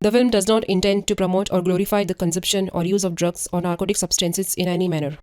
The film does not intend to promote or glorify the consumption or use of drugs or narcotic substances in any manner.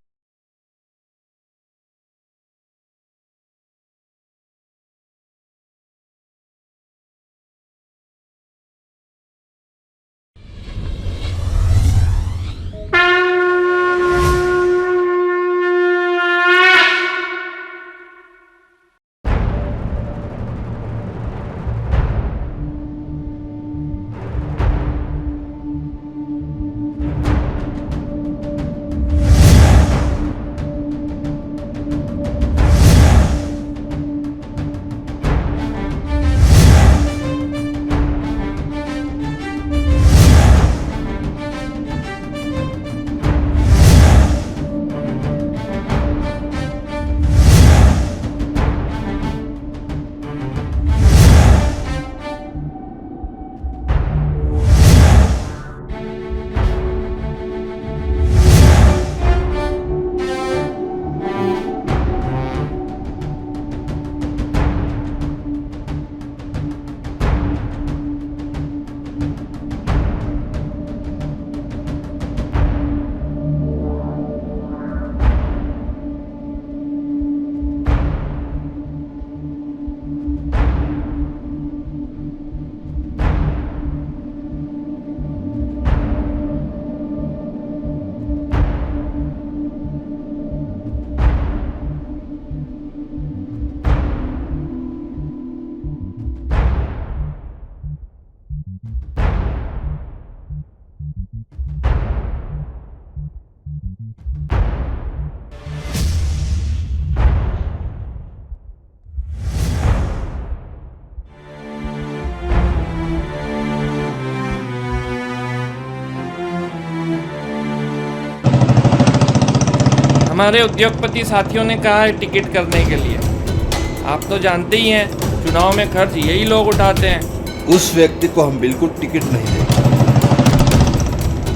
हमारे उद्योगपति साथियों ने कहा है ticket करने के लिए। आप तो जानते ही हैं, चुनाव में खर्च यही लोग उठाते हैं। उस व्यक्ति को हम बिल्कुल टिकट नहीं देंगे।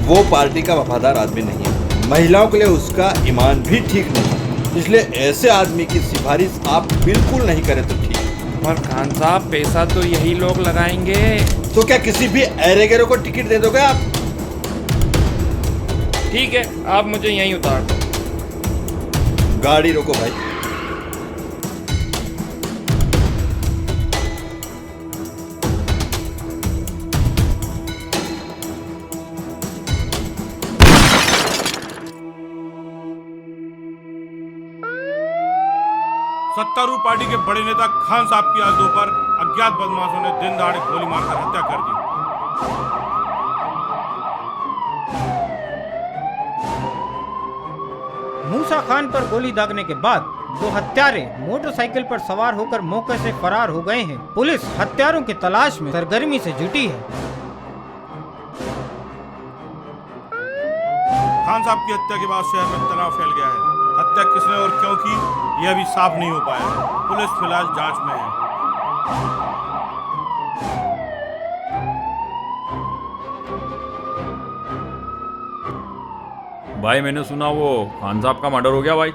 वो पार्टी का वफादार आदमी नहीं है। महिलाओं के लिए उसका ईमान भी ठीक नहीं है, इसलिए ऐसे आदमी की सिफारिश आप बिल्कुल नहीं करें तो ठीक है। और खान साहब, पैसा तो यही लोग लगाएंगे। तो क्या किसी भी ऐरे गैरे को टिकट दे दोगे आप? ठीक है, आप मुझे यहीं उतार दो। गाड़ी रोको भाई। सत्तारूढ़ पार्टी के बड़े नेता खान साहब की आज दोपहर अज्ञात बदमाशों ने दिन दहाड़े गोली मारकर हत्या कर दी। मूसा खान पर गोली दागने के बाद दो हत्यारे मोटरसाइकिल पर सवार होकर मौके से फरार हो गए हैं। पुलिस हत्यारों की तलाश में सरगर्मी से जुटी है। खान साहब की हत्या के बाद शहर में तनाव फैल गया है। हत्या किसने और क्यों की, यह अभी साफ नहीं हो पाया है। पुलिस फिलहाल जांच में है। भाई मैंने सुना वो खान साहब का मर्डर हो गया भाई।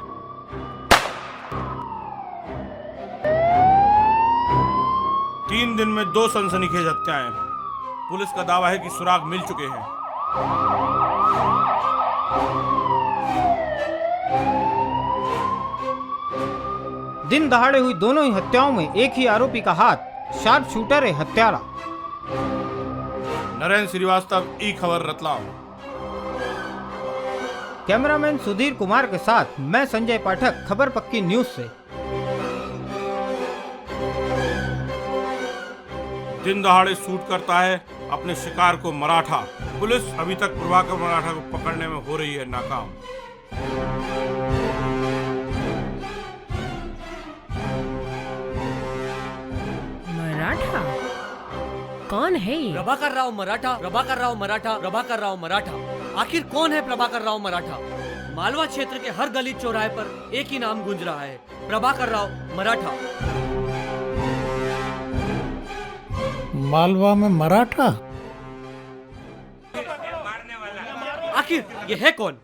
3 दिन में 2 सनसनीखेज हत्याएं। पुलिस का दावा है कि सुराग मिल चुके हैं। दिन दहाड़े हुई दोनों ही हत्याओं में एक ही आरोपी का हाथ शार्प शूटर है हत्यारा। नरेंद्र श्रीवास्तव, ई खबर रतलाम। कैमरामैन सुधीर कुमार के साथ मैं संजय पाठक, खबर पक्की न्यूज से। दिन दहाड़े शूट करता है अपने शिकार को मराठा। पुलिस अभी तक प्रभाकर मराठा को पकड़ने में हो रही है नाकाम। मराठा? कौन है ये? प्रभाकर राव मराठा, प्रभाकर राव मराठा, प्रभाकर राव मराठा। आखिर कौन है प्रभाकर राव मराठा? मालवा क्षेत्र के हर गली चौराहे पर एक ही नाम गूंज रहा है, प्रभाकर राव मराठा। मालवा में मराठा? आखिर ये है कौन?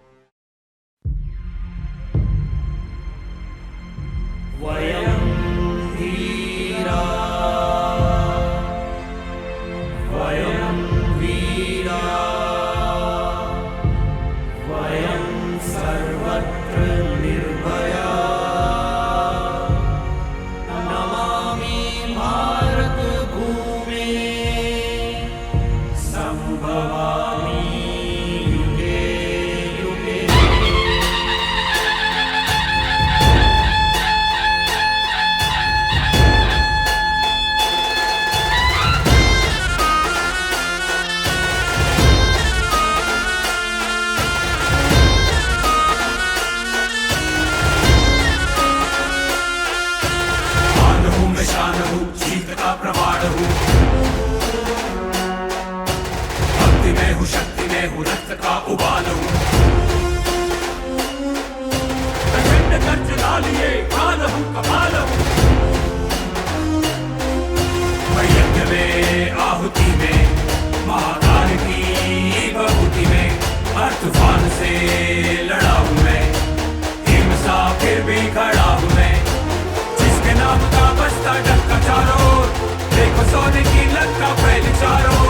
सोने की लंका फैल चारों,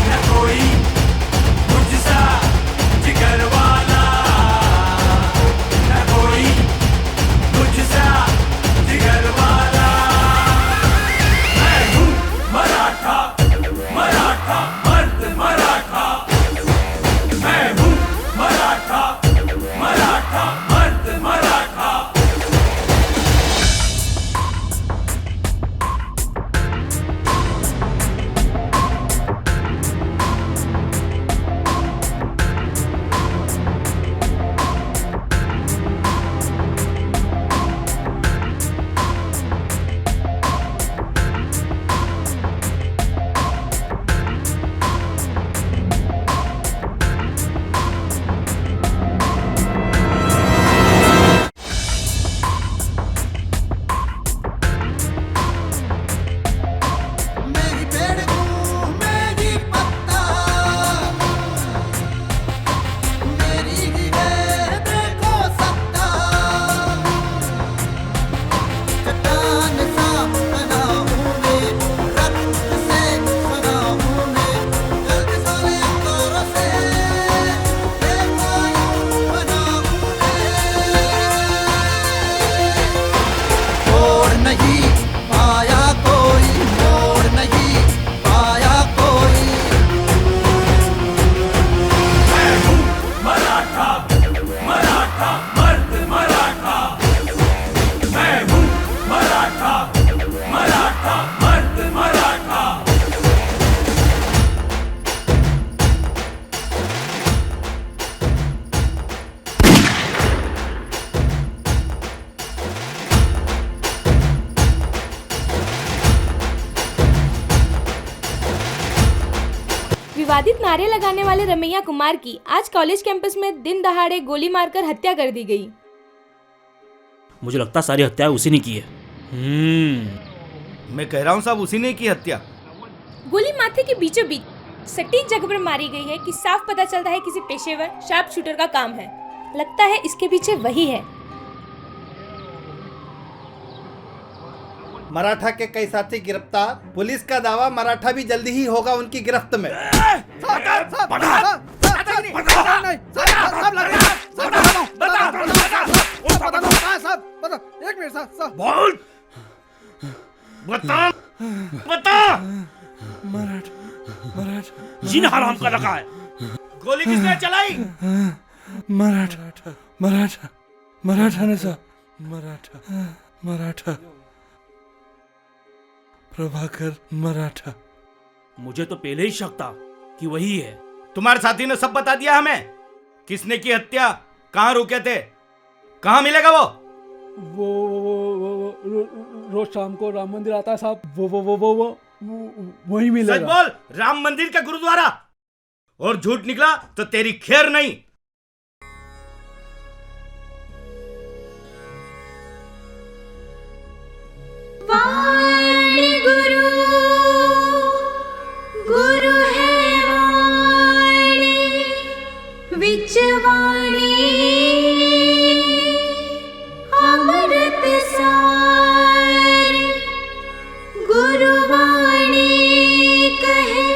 न कोई मुझसा जिगर वाला, न कोई मुझसा जिगर वाला। मैं हूँ मराठा, मराठा मर्द मराठा, मैं हूँ मराठा, मराठा मर्द मराठा। मेरी पेड़ हूँ मेरी पत्ता, मेरी ही है देखो सत्ता। चट्टान सा बना हूँ मैं, रक्त से बना हूँ मैं, जल्द सोने अंगारों से देखो यूं बना हूँ मैं। छोड़ नहीं पाया कोई, मोड़ नहीं पाया कोई। मैं हूँ मराठा, मराठा मर्द मराठा, मैं हूँ मराठा, मराठा मर्द मराठा। विवादित नारे लगाने वाले रमैया कुमार की आज कॉलेज कैंपस में दिन दहाड़े गोली मारकर हत्या कर दी गई। मुझे लगता सारी हत्याएं उसी ने की है। मैं कह रहा हूँ साहब, उसी ने की हत्या। गोली माथे के बीचों बीच सटीक जगह पर मारी गई है कि साफ पता चलता है किसी पेशेवर शार्प शूटर का काम है। लगता है इसके पीछे वही है। मराठा के कई साथी गिरफ्तार, पुलिस का दावा मराठा भी जल्दी ही होगा उनकी गिरफ्त में। जिन हराम का लगा है। गोली किसने चलाई? मराठा, मराठा, मराठा ने साहब, मराठा, मराठा, प्रभाकर मराठा। मुझे तो पहले ही शक था कि वही है। तुम्हारे साथी ने सब बता दिया हमें, किसने की हत्या, कहाँ रुके थे, कहाँ मिलेगा वो रोज शाम को राम मंदिर आता है साहब, वो वही मिलेगा। सच बोल, राम मंदिर का गुरुद्वारा। और झूठ निकला तो तेरी खैर नहीं। वाणी गुरु, गुरु है वाणी, विच वाणी अमृत सार। गुरु वाणी कहे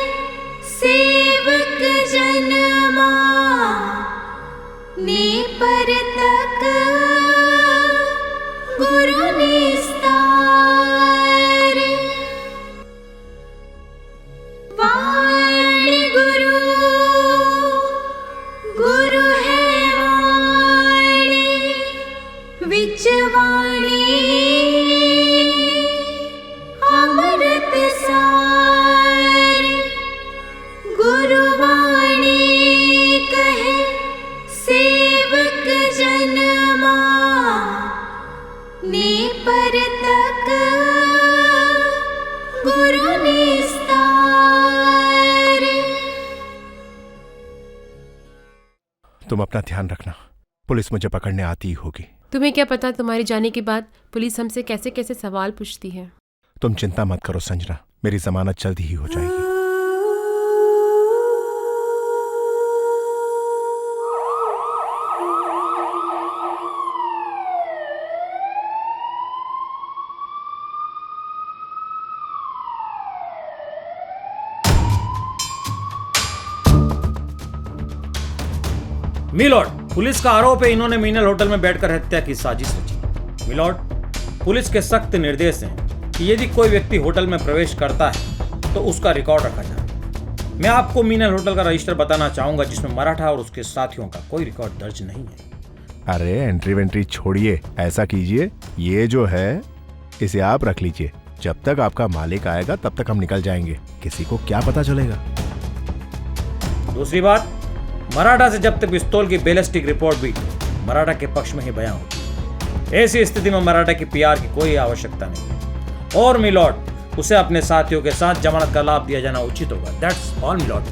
सेवक जनमा, ने पर तक गुरु निस्तार। वाणी गुरु, गुरु है वाणी, विच वाणी अमृत सार। गुरु वाणी कहे सेवक जनमा, ने पर तक गुरु निस्तार। तुम अपना ध्यान रखना, पुलिस मुझे पकड़ने आती ही होगी। तुम्हें क्या पता तुम्हारे जाने के बाद पुलिस हमसे कैसे कैसे सवाल पूछती है। तुम चिंता मत करो संजना, मेरी जमानत जल्दी ही हो जाएगी। मिलॉर्ड, पुलिस का आरोप है इन्होंने मीनल होटल में बैठकर हत्या की साजिश रची। मिलॉर्ड, पुलिस के सख्त निर्देश हैं कि यदि कोई व्यक्ति होटल में प्रवेश करता है तो उसका रिकॉर्ड रखा जाए। मैं आपको मीनल होटल का रजिस्टर बताना चाहूंगा जिसमें मराठा और उसके साथियों का कोई रिकॉर्ड दर्ज नहीं है। अरे एंट्री वेंट्री छोड़िए, ऐसा कीजिए, ये जो है इसे आप रख लीजिए। जब तक आपका मालिक आएगा तब तक हम निकल जाएंगे, किसी को क्या पता चलेगा। दूसरी बात, मराठा से जब्त पिस्तौल की बैलिस्टिक रिपोर्ट भी मराठा के पक्ष में ही बयां होगी। ऐसी स्थिति में मराठा की पीआर की कोई आवश्यकता नहीं। और मिलॉर्ड, उसे अपने साथियों के साथ जमानत का लाभ दिया जाना उचित होगा। That's all my lord.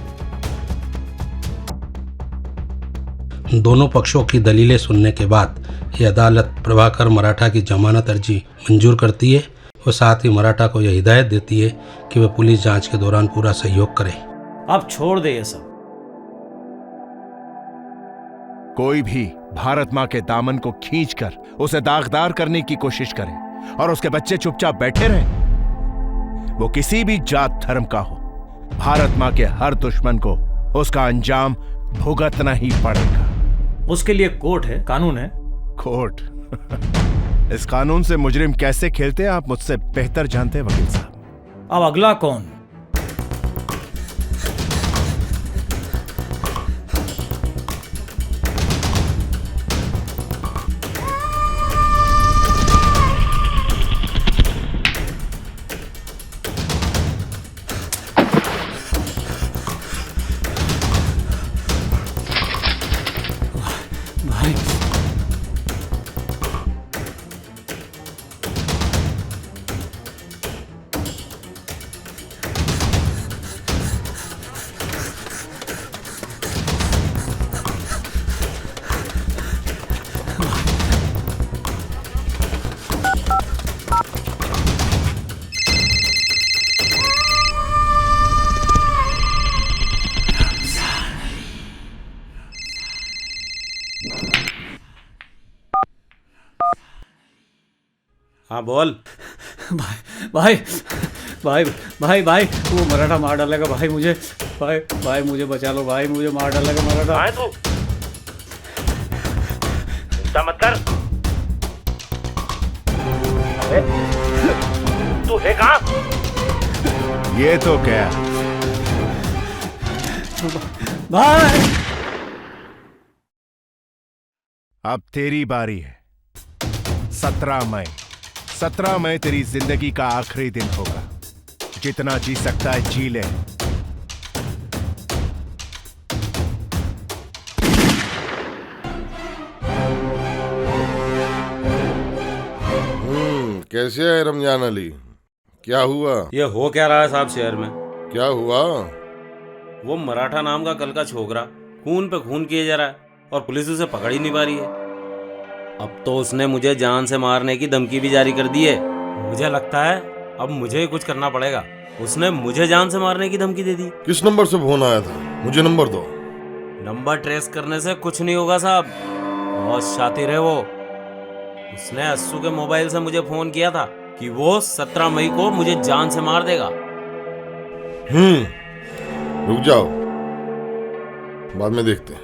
दोनों पक्षों की दलीलें सुनने के बाद ये अदालत प्रभाकर मराठा की जमानत अर्जी मंजूर करती है और साथ ही मराठा को यह हिदायत देती है कि वह पुलिस जांच के दौरान पूरा सहयोग करे। अब छोड़ दे ये सब। कोई भी भारत मां के दामन को खींचकर उसे दागदार करने की कोशिश करे और उसके बच्चे चुपचाप बैठे रहें, वो किसी भी जात धर्म का हो, भारत मां के हर दुश्मन को उसका अंजाम भुगतना ही पड़ेगा। उसके लिए कोर्ट है, कानून है। कोर्ट? इस कानून से मुजरिम कैसे खेलते हैं आप मुझसे बेहतर जानते हैं वकील साहब। अब अगला कौन? हाँ बोल। भाई भाई भाई भाई वो मराठा मार डालेगा भाई मुझे। भाई मुझे बचा लो भाई, मुझे मार डालेगा मराठा। आए तू चिंता मत कर। तू है कहाँ? ये तो क्या भाई, अब तेरी बारी है। 17 मई तेरी जिंदगी का आखिरी दिन होगा। जितना जी सकता है जी ले। कैसे है रमजान अली? क्या हुआ? ये हो क्या रहा है साहब शहर में? क्या हुआ? वो मराठा नाम का कल का छोकरा खून पे खून किए जा रहा है और पुलिस उसे पकड़ ही नहीं पा रही है। अब तो उसने मुझे जान से मारने की धमकी भी जारी कर दी है। मुझे लगता है अब मुझे ही कुछ करना पड़ेगा। उसने मुझे जान से मारने की धमकी दे दी। किस नंबर से फोन आया था? मुझे नंबर दो। नंबर ट्रेस करने से कुछ नहीं होगा साहब, बहुत शातिर है वो। उसने अस्सू के मोबाइल से मुझे फोन किया था कि वो 17 मई को मुझे जान से मार देगा। रुक जाओ, बाद में देखते हैं।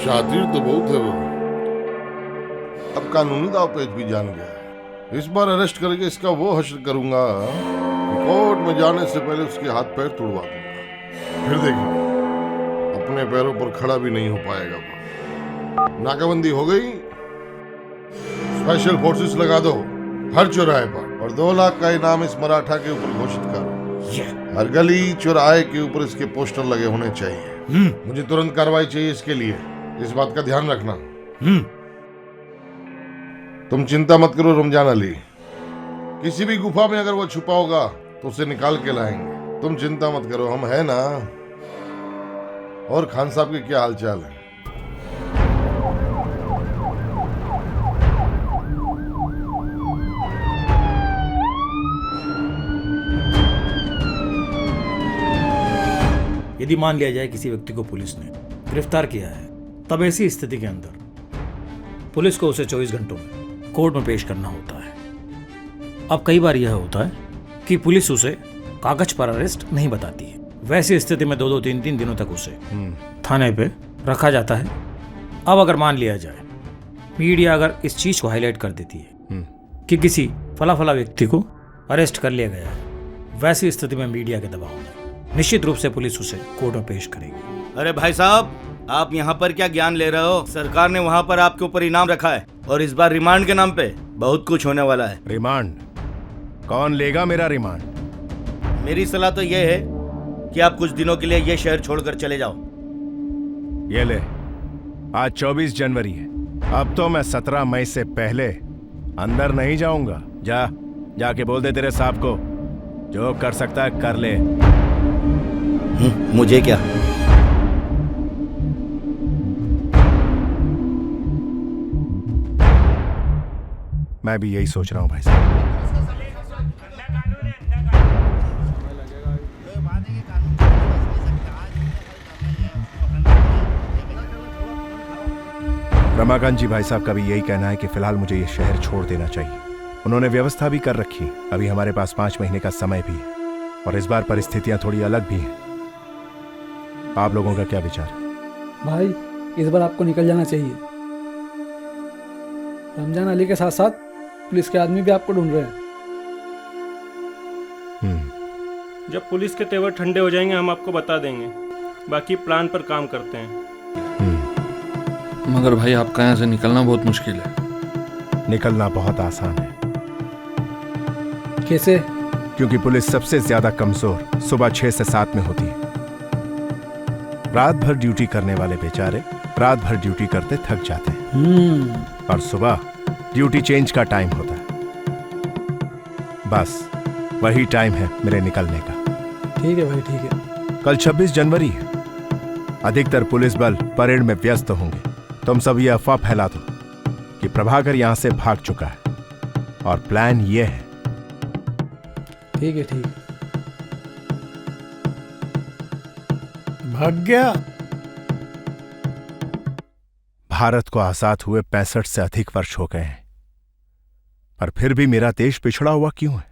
शातिर तो बहुत है वो। अब कानूनी दाव पेच भी जान गया है। इस बार अरेस्ट करके इसका वो हश्र करूंगा कि कोर्ट में जाने से पहले उसके हाथ पैर तुड़वा दूंगा। फिर देखना, अपने पैरों पर खड़ा भी नहीं हो पाएगा वो। नाकाबंदी हो गई, स्पेशल फोर्सेस लगा दो हर चौराहे पर और 2 लाख का इनाम इस मराठा के ऊपर घोषित करो। हर गली चौराहे के ऊपर इसके पोस्टर लगे होने चाहिए। मुझे तुरंत कार्रवाई चाहिए इसके लिए, इस बात का ध्यान रखना। तुम चिंता मत करो रमजान अली, किसी भी गुफा में अगर वो छुपा होगा तो उसे निकाल के लाएंगे। तुम चिंता मत करो, हम है ना। और खान साहब के क्या हालचाल है? यदि मान लिया जाए किसी व्यक्ति को पुलिस ने गिरफ्तार किया है, तब ऐसी स्थिति के अंदर पुलिस को उसे 24 घंटों में कोर्ट में पेश करना होता है। अब कई बार यह होता है कि पुलिस उसे कागज पर अरेस्ट नहीं बताती है। वैसी स्थिति में 2-2, 3-3 दिनों तक उसे थाने पे रखा जाता है। अब अगर मान लिया जाए मीडिया अगर इस चीज को हाईलाइट कर देती है कि किसी फला फला व्यक्ति को अरेस्ट कर लिया गया है, वैसी स्थिति में मीडिया के दबाव में निश्चित रूप से पुलिस उसे कोर्ट में पेश करेगी। अरे भाई साहब, आप यहाँ पर क्या ज्ञान ले रहे हो? सरकार ने वहाँ पर आपके ऊपर इनाम रखा है और इस बार रिमांड के नाम पे बहुत कुछ होने वाला है। रिमांड? कौन लेगा मेरा रिमांड? मेरी सलाह तो ये है कि आप कुछ दिनों के लिए ये शहर छोड़कर चले जाओ। ये ले, आज 24 जनवरी है। अब तो मैं 17 मई से पहले अंदर नहीं जाऊंगा। जाके बोल दे तेरे साहब को, जो कर सकता है कर ले। मुझे क्या? मैं भी यही सोच रहा हूं भाई साहब। रमाकांत जी भाई साहब का भी यही कहना है कि फिलहाल मुझे ये शहर छोड़ देना चाहिए। उन्होंने व्यवस्था भी कर रखी, अभी हमारे पास 5 महीने का समय भी है और इस बार परिस्थितियां थोड़ी अलग भी हैं। आप लोगों का क्या विचार है? भाई, इस बार आपको निकल जाना चाहिए। रमजान अली के साथ साथ पुलिस के आदमी भी आपको ढूंढ रहे हैं। जब पुलिस के तेवर ठंडे हो जाएंगे हम आपको बता देंगे। बाकी प्लान पर काम करते हैं। मगर भाई आपका यहाँ से निकलना बहुत मुश्किल है। निकलना बहुत आसान है। कैसे? क्योंकि पुलिस सबसे ज्यादा कमजोर सुबह 6 से 7 में होती है। रात भर ड्यूटी करने वाले बेचारे रात भर ड्यूटी करते थक जाते हैं और सुबह ड्यूटी चेंज का टाइम होता है। बस वही टाइम है मेरे निकलने का। ठीक है भाई, ठीक है। कल 26 जनवरी है। अधिकतर पुलिस बल परेड में व्यस्त होंगे। तुम सब ये अफवाह फैला दो कि प्रभाकर यहां से भाग चुका है और प्लान ये है। ठीक है, ठीक है। भाग गया। भारत को आजाद हुए 65 से अधिक वर्ष हो गए हैं, पर फिर भी मेरा देश पिछड़ा हुआ क्यों है?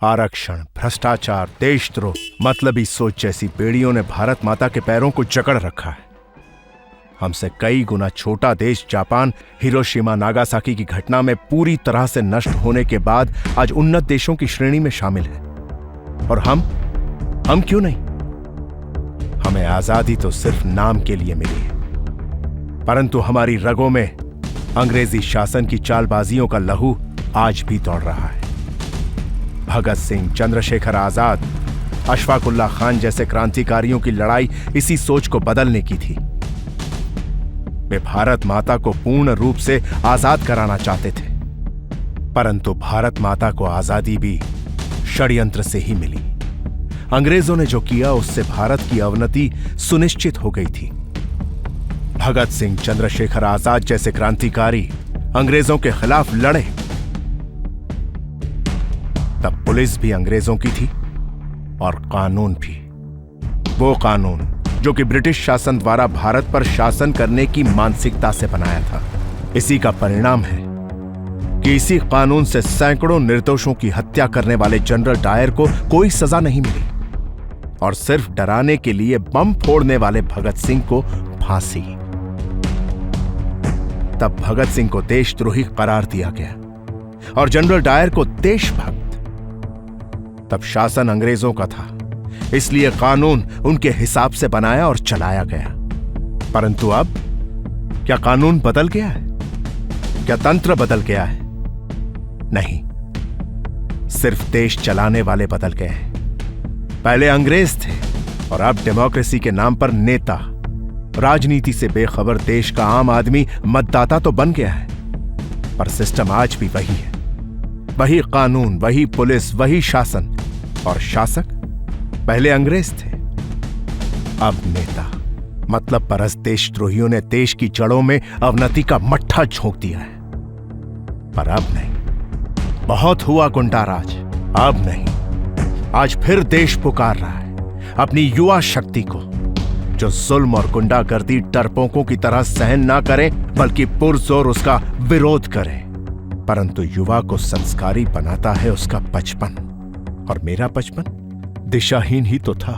आरक्षण, भ्रष्टाचार, देशद्रोह, मतलबी सोच जैसी बेड़ियों ने भारत माता के पैरों को जकड़ रखा है। हमसे कई गुना छोटा देश जापान हिरोशिमा नागासाकी की घटना में पूरी तरह से नष्ट होने के बाद आज उन्नत देशों की श्रेणी में शामिल है। और हम क्यों नहीं? हमें आजादी तो सिर्फ नाम के लिए मिली है, परंतु हमारी रगों में अंग्रेजी शासन की चालबाजियों का लहू आज भी दौड़ रहा है। भगत सिंह, चंद्रशेखर आजाद, अशफाकुल्ला खान जैसे क्रांतिकारियों की लड़ाई इसी सोच को बदलने की थी। वे भारत माता को पूर्ण रूप से आजाद कराना चाहते थे, परंतु भारत माता को आजादी भी षड्यंत्र से ही मिली। अंग्रेजों ने जो किया उससे भारत की अवनति सुनिश्चित हो गई थी। भगत सिंह, चंद्रशेखर आजाद जैसे क्रांतिकारी अंग्रेजों के खिलाफ लड़े, तब पुलिस भी अंग्रेजों की थी और कानून भी। वो कानून जो कि ब्रिटिश शासन द्वारा भारत पर शासन करने की मानसिकता से बनाया था। इसी का परिणाम है कि इसी कानून से सैकड़ों निर्दोषों की हत्या करने वाले जनरल डायर को कोई सजा नहीं मिली और सिर्फ डराने के लिए बम फोड़ने वाले भगत सिंह को फांसी। तब भगत सिंह को देशद्रोही करार दिया गया और जनरल डायर को देशभक्त। तब शासन अंग्रेजों का था, इसलिए कानून उनके हिसाब से बनाया और चलाया गया। परंतु अब क्या कानून बदल गया है? क्या तंत्र बदल गया है? नहीं, सिर्फ देश चलाने वाले बदल गए हैं। पहले अंग्रेज थे और अब डेमोक्रेसी के नाम पर नेता। राजनीति से बेखबर देश का आम आदमी मतदाता तो बन गया है, पर सिस्टम आज भी वही है। वही कानून, वही पुलिस, वही शासन। और शासक पहले अंग्रेज थे, अब नेता। मतलब परस देशद्रोहियों ने देश की जड़ों में अवनति का मट्ठा झोंक दिया है। पर अब नहीं, बहुत हुआ गुंडाराज, अब नहीं। आज फिर देश पुकार रहा है अपनी युवा शक्ति को, जो जुल्म और गुंडागर्दी डरपोकों की तरह सहन ना करे, बल्कि पुरजोर उसका विरोध करे। परंतु युवा को संस्कारी बनाता है उसका बचपन, और मेरा बचपन दिशाहीन ही तो था।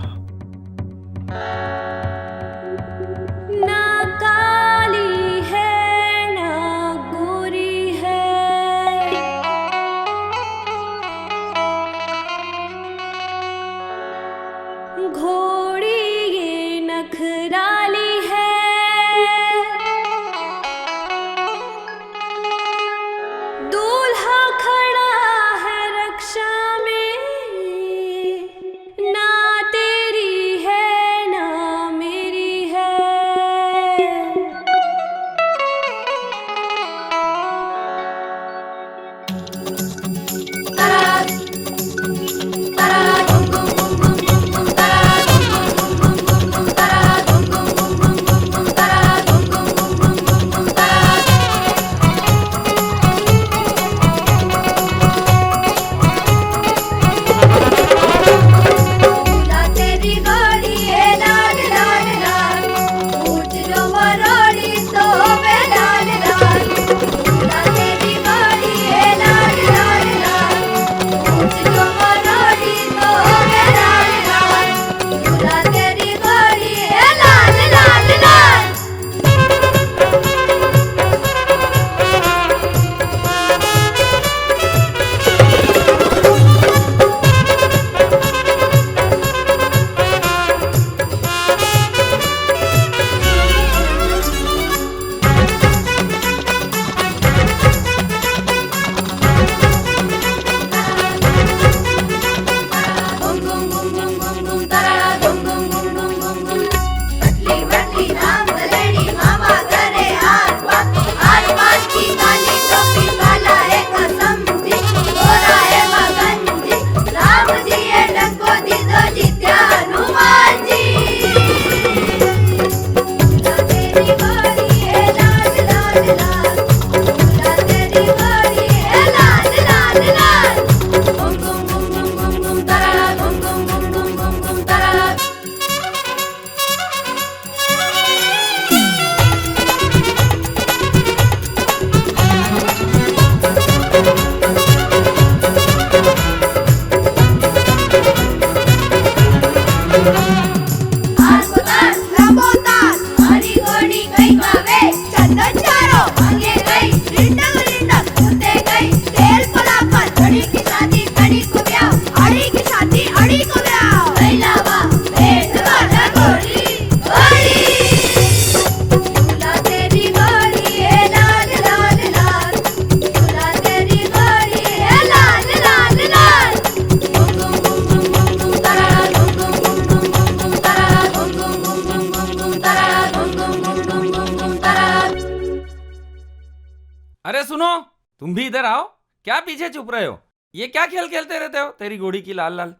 सुनो, तुम भी इधर आओ। क्या पीछे चुप रहे हो? ये क्या खेल खेलते रहते हो? तेरी घोड़ी की लाल लाल।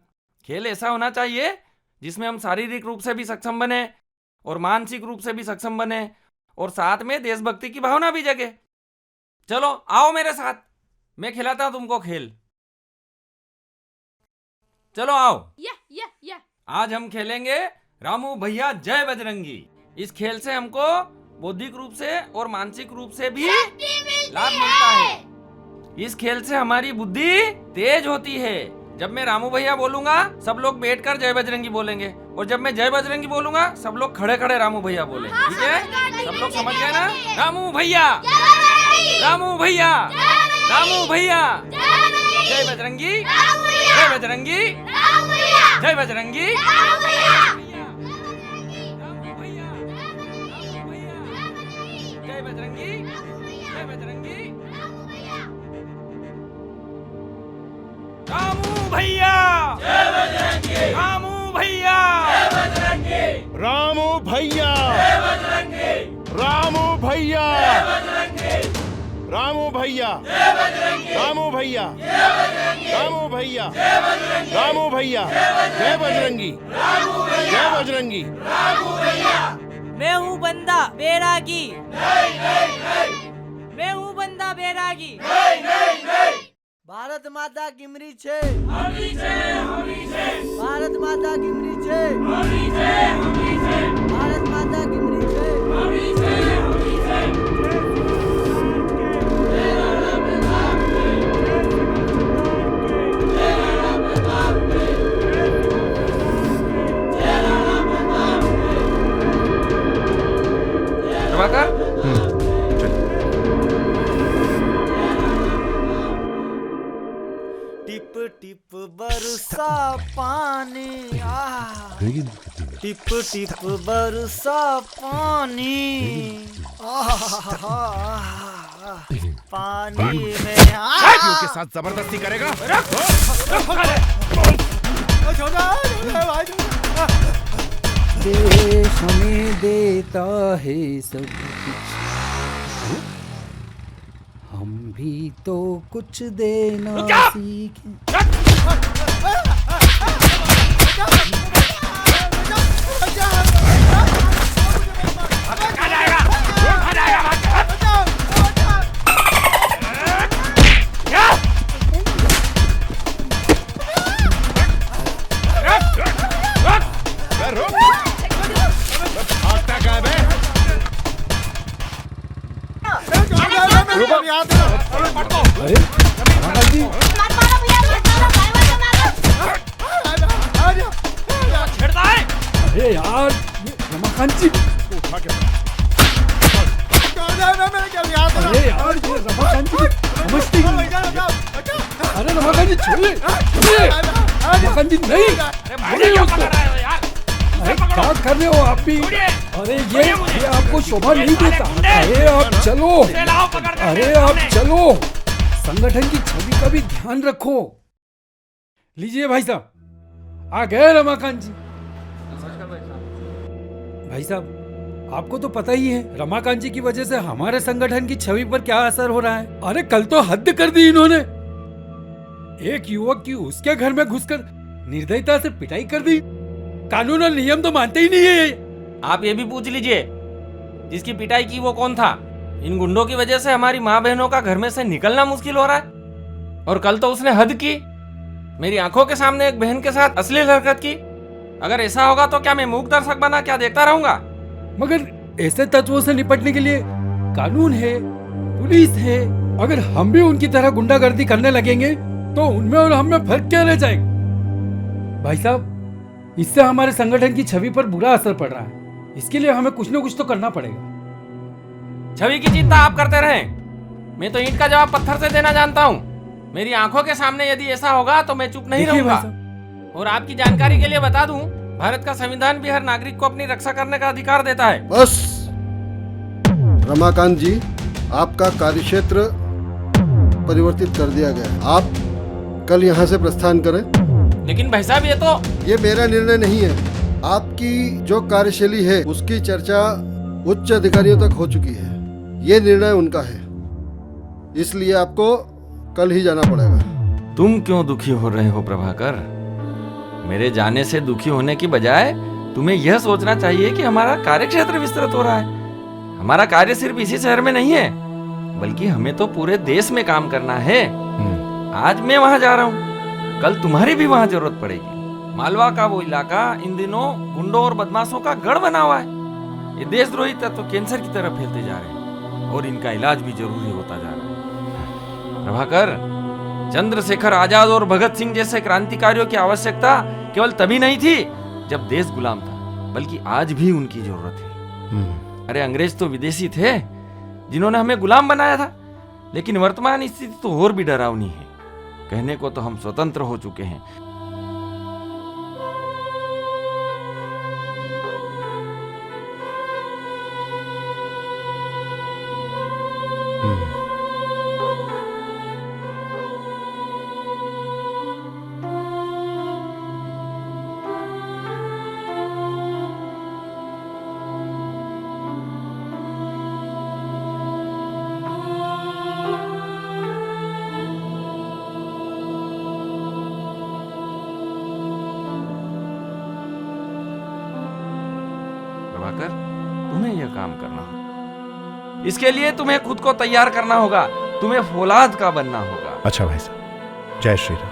खेल ऐसा होना चाहिए जिसमें हम शारीरिक रूप से भी सक्षम बने और मानसिक रूप से भी सक्षम बने और साथ में देशभक्ति की भावना भी जगे। चलो आओ मेरे साथ, मैं खिलाता हूं तुमको खेल। चलो आओ। या आज हम खेलेंगे रामू भैया जय बजरंगी। इस खेल से हमको बौद्धिक रूप से और मानसिक रूप से भी लाभ मिलता है। इस खेल से हमारी बुद्धि तेज होती है। जब मैं रामू भैया बोलूंगा सब लोग बैठकर जय बजरंगी बोलेंगे और जब मैं जय बजरंगी बोलूंगा सब लोग खड़े खड़े रामू भैया बोलेंगे। ठीक है, सब लोग समझ गए ना? रामू भैया, रामू भैया, रामू भैया, जय बजरंगी, जय बजरंगी, जय बजरंगी, जय बजरंगी, जय बजरंगी, रामू भैया, जय बजरंगी, रामू भैया, जय बजरंगी, रामू भैया, जय बजरंगी, रामू भैया, जय बजरंगी, रामू भैया, जय बजरंगी, रामू भैया, जय बजरंगी, रामू भैया, जय बजरंगी, रामू भैया, जय बजरंगी, रामू भैया, जय बजरंगी, रामू भैया। मैं हूँ बंदा बैरागी, नहीं नहीं नहीं, मैं हूँ बंदा बैरागी, नहीं नहीं नहीं, भारत माता किमरी छे, हमी छे, हमी छे, भारत माता किमरी छे, हमी छे, हमी छे, भारत माता किमरी छे, हमी छे, हमी छे। टिप टिप बरसा पानी, टिप टिप बरसा पानी, पानी में साथियों के साथ जबरदस्ती करेगा? देश हमें देता है सब कुछ, हम भी तो कुछ देना सीखें। अरे महाराज जी, अरे यार रमाकांत जी, अरे यार ये रमाकांत जी समझते नहीं। अरे रमाकांत जी छोड़िए, रमाकांत जी नहीं, छोड़िए उसको। अरे क्या कर रहे हो आप भी? अरे ये आपको शोभा नहीं देता। अरे आप चलो, अरे आप चलो, संगठन की छवि का भी ध्यान रखो। लीजिए भाई साहब, आ गए रमाकांत जी। भाई साहब आपको तो पता ही है रमाकांत जी की वजह से हमारे संगठन की छवि पर क्या असर हो रहा है। अरे कल तो हद कर दी इन्होंने, एक युवक की उसके घर में घुसकर निर्दयता से पिटाई कर दी। कानून और नियम तो मानते ही नहीं है। आप ये भी पूछ लीजिए जिसकी पिटाई की वो कौन था। इन गुंडों की वजह से हमारी माँ बहनों का घर में से निकलना मुश्किल हो रहा है और कल तो उसने हद की, मेरी आंखों के सामने एक बहन के साथ अश्लील हरकत की। अगर ऐसा होगा तो क्या मैं मूक दर्शक बना क्या देखता रहूंगा? मगर ऐसे तत्वों से निपटने के लिए कानून है, पुलिस है। अगर हम भी उनकी तरह गुंडागर्दी करने लगेंगे तो उनमें और हम में फर्क क्या रह जाएगा? भाई साहब इससे हमारे संगठन की छवि पर बुरा असर पड़ रहा है। इसके लिए हमें कुछ न कुछ तो करना पड़ेगा। छवि की चिंता आप करते रहें, मैं तो ईंट का जवाब पत्थर से देना जानता हूँ। मेरी आंखों के सामने यदि ऐसा होगा तो मैं चुप नहीं रहूंगा। और आपकी जानकारी के लिए बता दूं, भारत का संविधान भी हर नागरिक को अपनी रक्षा करने का अधिकार देता है। बस रमाकांत जी, आपका कार्यक्षेत्र परिवर्तित कर दिया गया। आप कल यहाँ से प्रस्थान करें। लेकिन भाई साहब ये मेरा निर्णय नहीं है। आपकी जो कार्यशैली है उसकी चर्चा उच्च अधिकारियों तक हो चुकी है। ये निर्णय उनका है। इसलिए आपको कल ही जाना पड़ेगा। तुम क्यों दुखी हो रहे हो प्रभाकर? मेरे जाने से दुखी होने की बजाय तुम्हें यह सोचना चाहिए कि हमारा कार्य क्षेत्र विस्तृत हो रहा है। हमारा कार्य सिर्फ इसी शहर में नहीं है, बल्कि हमें तो पूरे देश में काम करना है। आज मैं वहां जा रहा हूँ, कल तुम्हारी भी वहां जरूरत पड़ेगी। मालवा का वो इलाका इन दिनों गुंडों और बदमाशों का गढ़ बना हुआ है। ये देशद्रोही तत्व कैंसर की तरह फैलते जा रहे हैं और इनका इलाज भी जरूरी होता जा रहा है। प्रभाकर, चंद्रशेखर आजाद और भगत सिंह जैसे क्रांतिकारियों की आवश्यकता केवल तभी नहीं थी जब देश गुलाम था, बल्कि आज भी उनकी जरूरत है। अरे अंग्रेज तो विदेशी थे जिन्होंने हमें गुलाम बनाया था, लेकिन वर्तमान स्थिति तो और भी डरावनी है। कहने को तो हम स्वतंत्र हो चुके हैं, तुम्हें यह काम करना होगा। इसके लिए तुम्हें खुद को तैयार करना होगा, तुम्हें फौलाद का बनना होगा। अच्छा भाई साहब, जय श्री राम।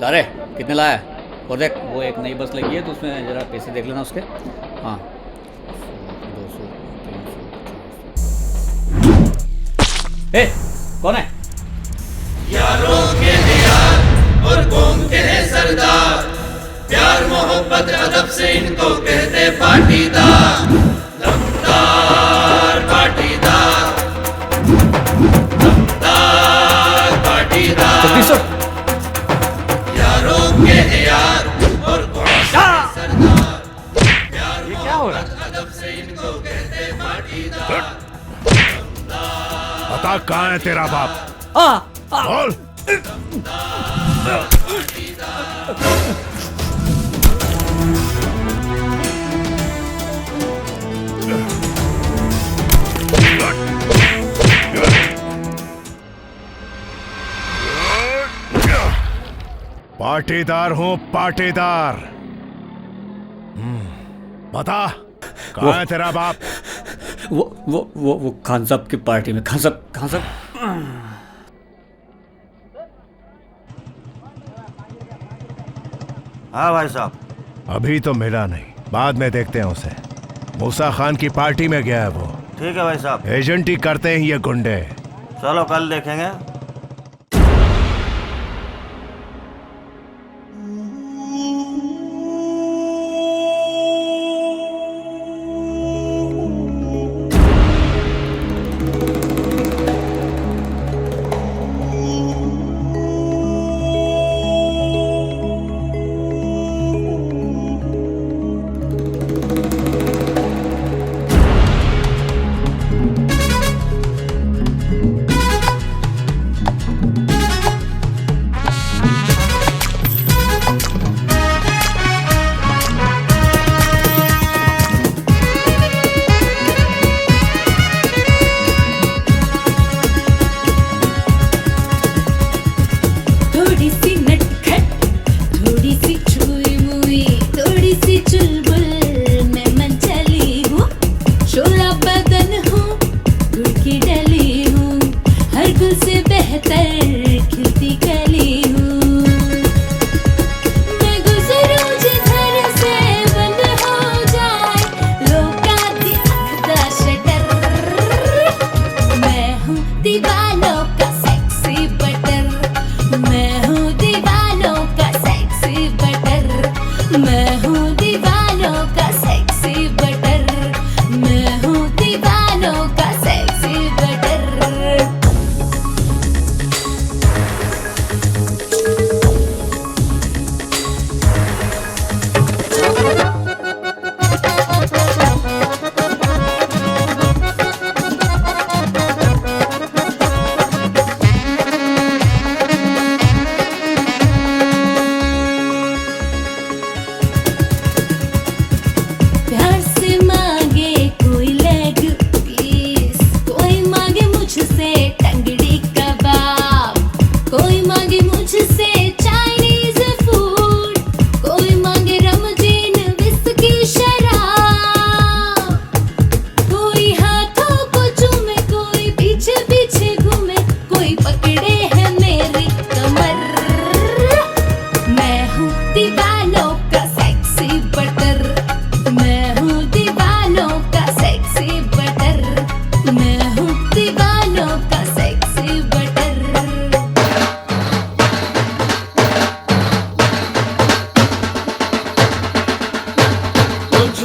ला रे, कितने लाया? और देख, वो एक नई बस लगी है तो उसमें जरा पैसे देख लेना उसके। हाँ, 200, 300। ए, कौन है? यारों के हैं यार और कौम के हैं सरदार, प्यार मोहब्बत अदब से इनको कहते पाटीदार। दमदार पाटीदार, दमदार पाटीदार। यारों के हैं यार और कौम के हैं सरदार, प्यार मोहब्बत अदब से इनको कहते पाटीदार। बता कहाँ है तेरा बाप? बोल। पाटीदार हूँ, पाटीदार। बता कहाँ है तेरा बाप? वो खान साहब की पार्टी में। खान साहब। हाँ भाई साहब। अभी तो मिला नहीं, बाद में देखते हैं उसे। मूसा खान की पार्टी में गया है वो। ठीक है भाई साहब। एजेंट ही करते हैं ये गुंडे। चलो कल देखेंगे।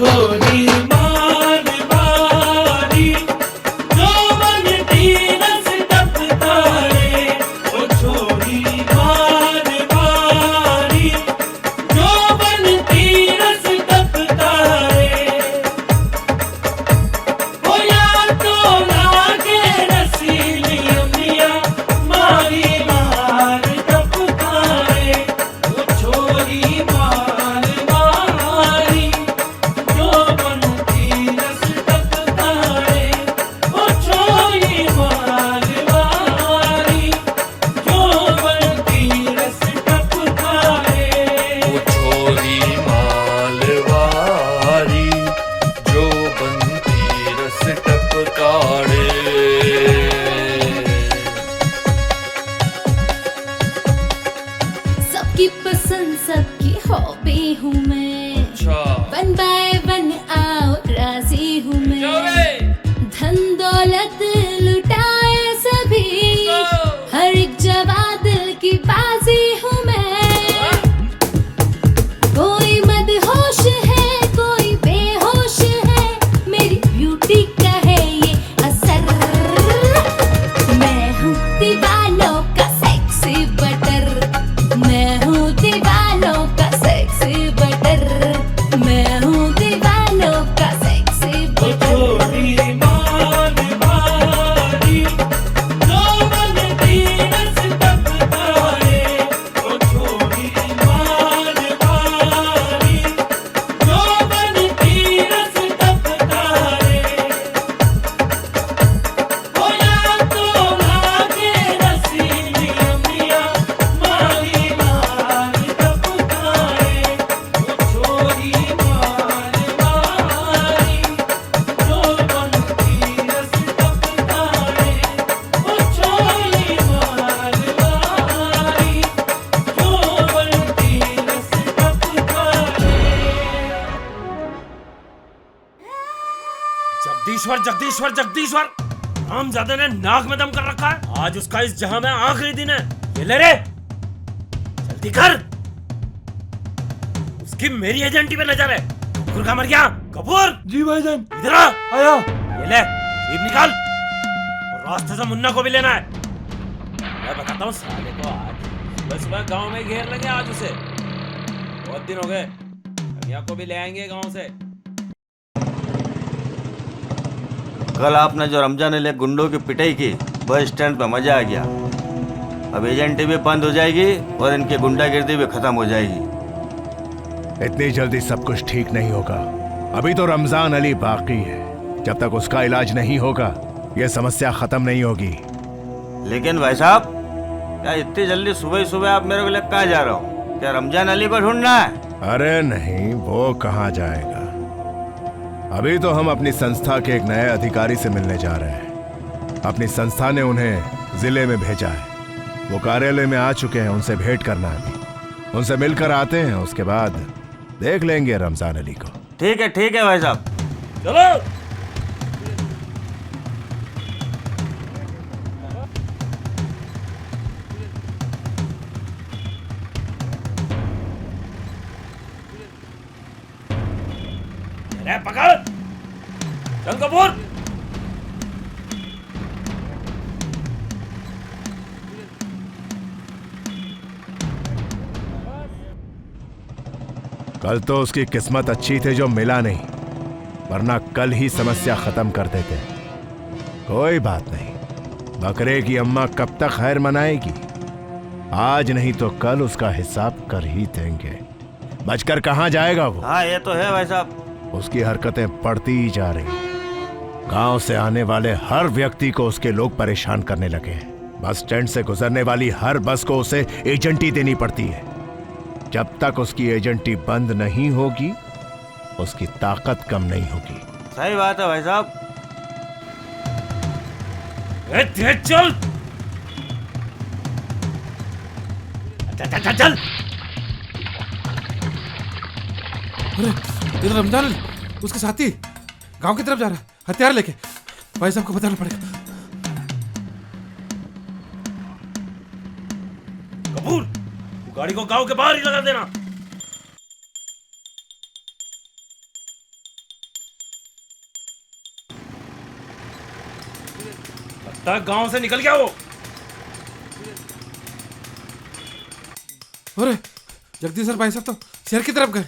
छोरी मारवाड़ी जो बनती रस टपकारे ओ छोरी मारवाड़ी जो बनती रस टपकारे ओ या तो लागे रसीली अम्मिया मारी मार टपकारे ओ छोरी मारवाड़ी जो बनती रस टपकारे ओ छोरी मारवाड़ी जो बनती रस टपकारे वो छोरी मालवारी जो बनती रस टपकारे। सबकी पसंद सबकी हॉबी हूँ मैं, वन बाय वन आओ राजी हूँ मैं, धन दौलत लुटाए सभी, हर एक जवा दिल की बाजी हूँ मैं। कोई मदहोश है कोई बेहोश है, मेरी ब्यूटी का है ये असर। मैं हूँ दीवालों का सेक्सी बटर, मैं हूँ दीवालों का सेक्सी बटर, मैं हूँ दीवालों का सेक्सी बटर। छोरी मारवाड़ी जो बनती रस टपकारे ओ छोरी मारवाड़ी जो बनती रस टपकारे ओ या तो लागे रसीली अम्मिया मारी मार टपकारे ओ छोरी मारवाड़ी जो बनती रस टपकारे ओ छोरी मारवाड़ी जो बनती रस टपकारे। जगदीश्वर जगदीश्वर जगदीश्वर, रामजादे ने नाक में दम कर रखा है। आज उसका इस जहां में आखिरी दिन है। ये ले रे, जल्दी कर। उसकी मेरी एजेंटी पे नजर है। कपूर का मर गया। कपूर जी भाईजान, इधर आ। आया। ये ले, जीप निकाल और रास्ते से मुन्ना को भी लेना है। मैं बताता हूँ साले को, आज सुबह सुबह गांव में घेर लगे। आज उसे बहुत दिन हो गए। कन्या को भी ले आएंगे गांव से। कल आपने जो रमजान अली गुंडों की पिटाई की, बस स्टैंड पे मजा आ गया। अब एजेंटी भी बंद हो जाएगी और इनकी गुंडागिर्दी भी खत्म हो जाएगी। इतनी जल्दी सब कुछ ठीक नहीं होगा। अभी तो रमजान अली बाकी है। जब तक उसका इलाज नहीं होगा यह समस्या खत्म नहीं होगी। लेकिन भाई साहब, क्या इतनी जल्दी सुबह सुबह आप मेरे को लेकर कहाँ जा रहे हो? क्या रमजान अली को ढूंढना है? अरे नहीं, वो कहाँ जाएगा। अभी तो हम अपनी संस्था के एक नए अधिकारी से मिलने जा रहे हैं। अपनी संस्था ने उन्हें जिले में भेजा है। वो कार्यालय में आ चुके हैं, उनसे भेंट करना है अभी। उनसे मिलकर आते हैं, उसके बाद देख लेंगे रमजान अली को। ठीक है भाई साहब, चलो। अरे पकड़, चल कपूर। कल तो उसकी किस्मत अच्छी थी जो मिला नहीं, वरना कल ही समस्या खत्म कर देते। कोई बात नहीं, बकरे की अम्मा कब तक खैर मनाएगी। आज नहीं तो कल उसका हिसाब कर ही देंगे। बचकर कहाँ जाएगा वो? हाँ ये तो है भाई साहब। उसकी हरकतें बढ़ती ही जा रही। गांव से आने वाले हर व्यक्ति को उसके लोग परेशान करने लगे हैं। बस स्टैंड से गुजरने वाली हर बस को उसे एजेंटी देनी पड़ती है। जब तक उसकी एजेंटी बंद नहीं होगी उसकी ताकत कम नहीं होगी। सही बात है भाई साहब। चल चल चल। अरे रमजान उसके साथी गांव की तरफ जा रहा है, हथियार लेके। भाई साहब को बताना पड़ेगा। कपूर, गाड़ी को गांव के बाहर ही लगा देना। लगता है गांव से निकल गया वो। अरे जगदीश सर भाई साहब तो शहर की तरफ गए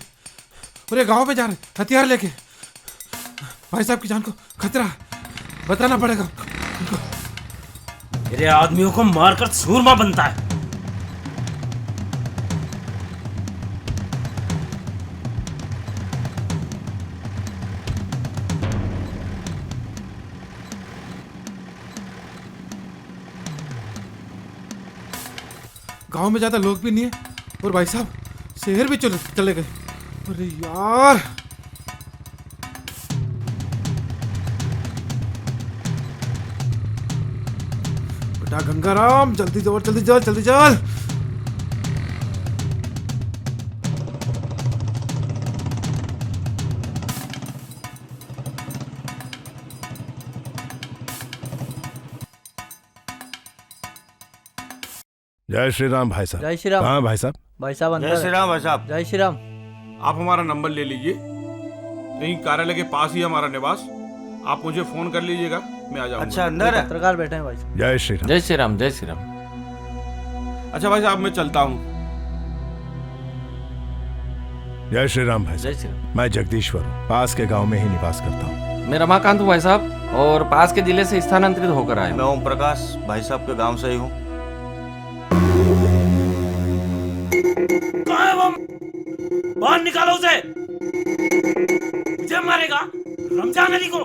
और ये गांव में जा रहे हथियार लेके। भाई साहब की जान को खतरा है, बताना पड़ेगा उनको। मेरे आदमियों को मारकर सूरमा बनता है। गांव में ज्यादा लोग भी नहीं है और भाई साहब शहर भी चले गए। अरे यार बेटा गंगाराम जल्दी चल जल्दी चल जल्दी चल। जय श्री राम भाई साहब। जय श्री राम। कहाँ भाई साहब? भाई साहब अंदर जय श्री राम भाई साहब। जय श्री राम। आप हमारा नंबर ले लीजिए, यहीं कार्यालय के पास ही है हमारा निवास। आप मुझे फोन कर लीजिएगा, मैं आ जाऊंगा। अच्छा अंदर है? पत्रकार बैठे हैं भाई साहब। जय श्री राम। जय श्री राम। जय श्री राम। अच्छा भाई साहब मैं चलता हूँ। जय श्री राम भाई जय श्री राम। साहब। मैं जगदीश्वर हूँ, पास के गांव में ही निवास करता हूँ। मैं रमाकांत हूँ भाई साहब और पास के जिले से स्थानांतरित होकर आया। मैं ओम प्रकाश भाई साहब के गांव से ही हूँ। कहाँ है वो? बाहर निकालो उसे। मुझे मारेगा रमजान अली को।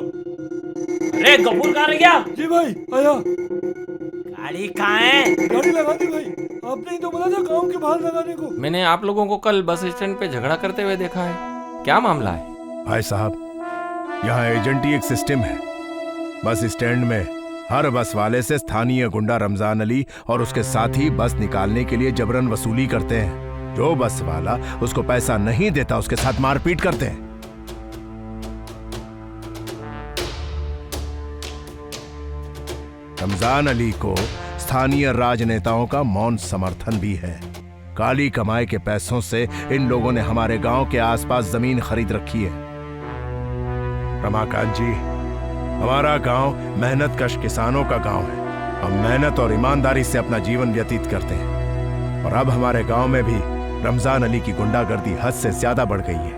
अरे गफूर कहाँ रह गया? जी भाई आया। गाड़ी कहाँ है? गाड़ी लगा दी भाई, आपने ही तो बोला था गांव के बाहर लगाने को। मैंने आप लोगों को कल बस स्टैंड पे झगड़ा करते हुए देखा है, क्या मामला है? भाई साहब यहाँ एजेंटी एक सिस्टम है। बस स्टैंड में हर बस वाले से स्थानीय गुंडा रमजान अली और उसके साथी बस निकालने के लिए जबरन वसूली करते हैं। जो बस वाला उसको पैसा नहीं देता उसके साथ मारपीट करते हैं। रमजान अली को स्थानीय राजनेताओं का मौन समर्थन भी है। काली कमाई के पैसों से इन लोगों ने हमारे गांव के आसपास जमीन खरीद रखी है। रमाकांत जी, हमारा गांव मेहनतकश किसानों का गांव है। हम मेहनत और ईमानदारी से अपना जीवन व्यतीत करते हैं और अब हमारे गांव में भी रमजान अली की गुंडागर्दी हद से ज्यादा बढ़ गई है।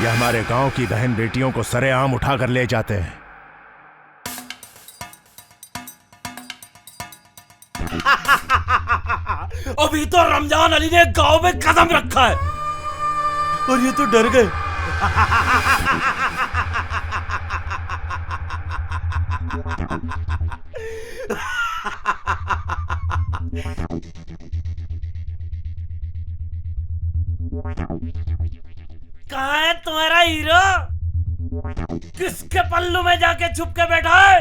ये हमारे गांव की बहन बेटियों को सरेआम उठाकर ले जाते हैं। अभी तो रमजान अली ने गांव में कदम रखा है और ये तो डर गए। कहाँ है तुम्हारा हीरो? किसके पल्लू में जाके छुप के बैठा है?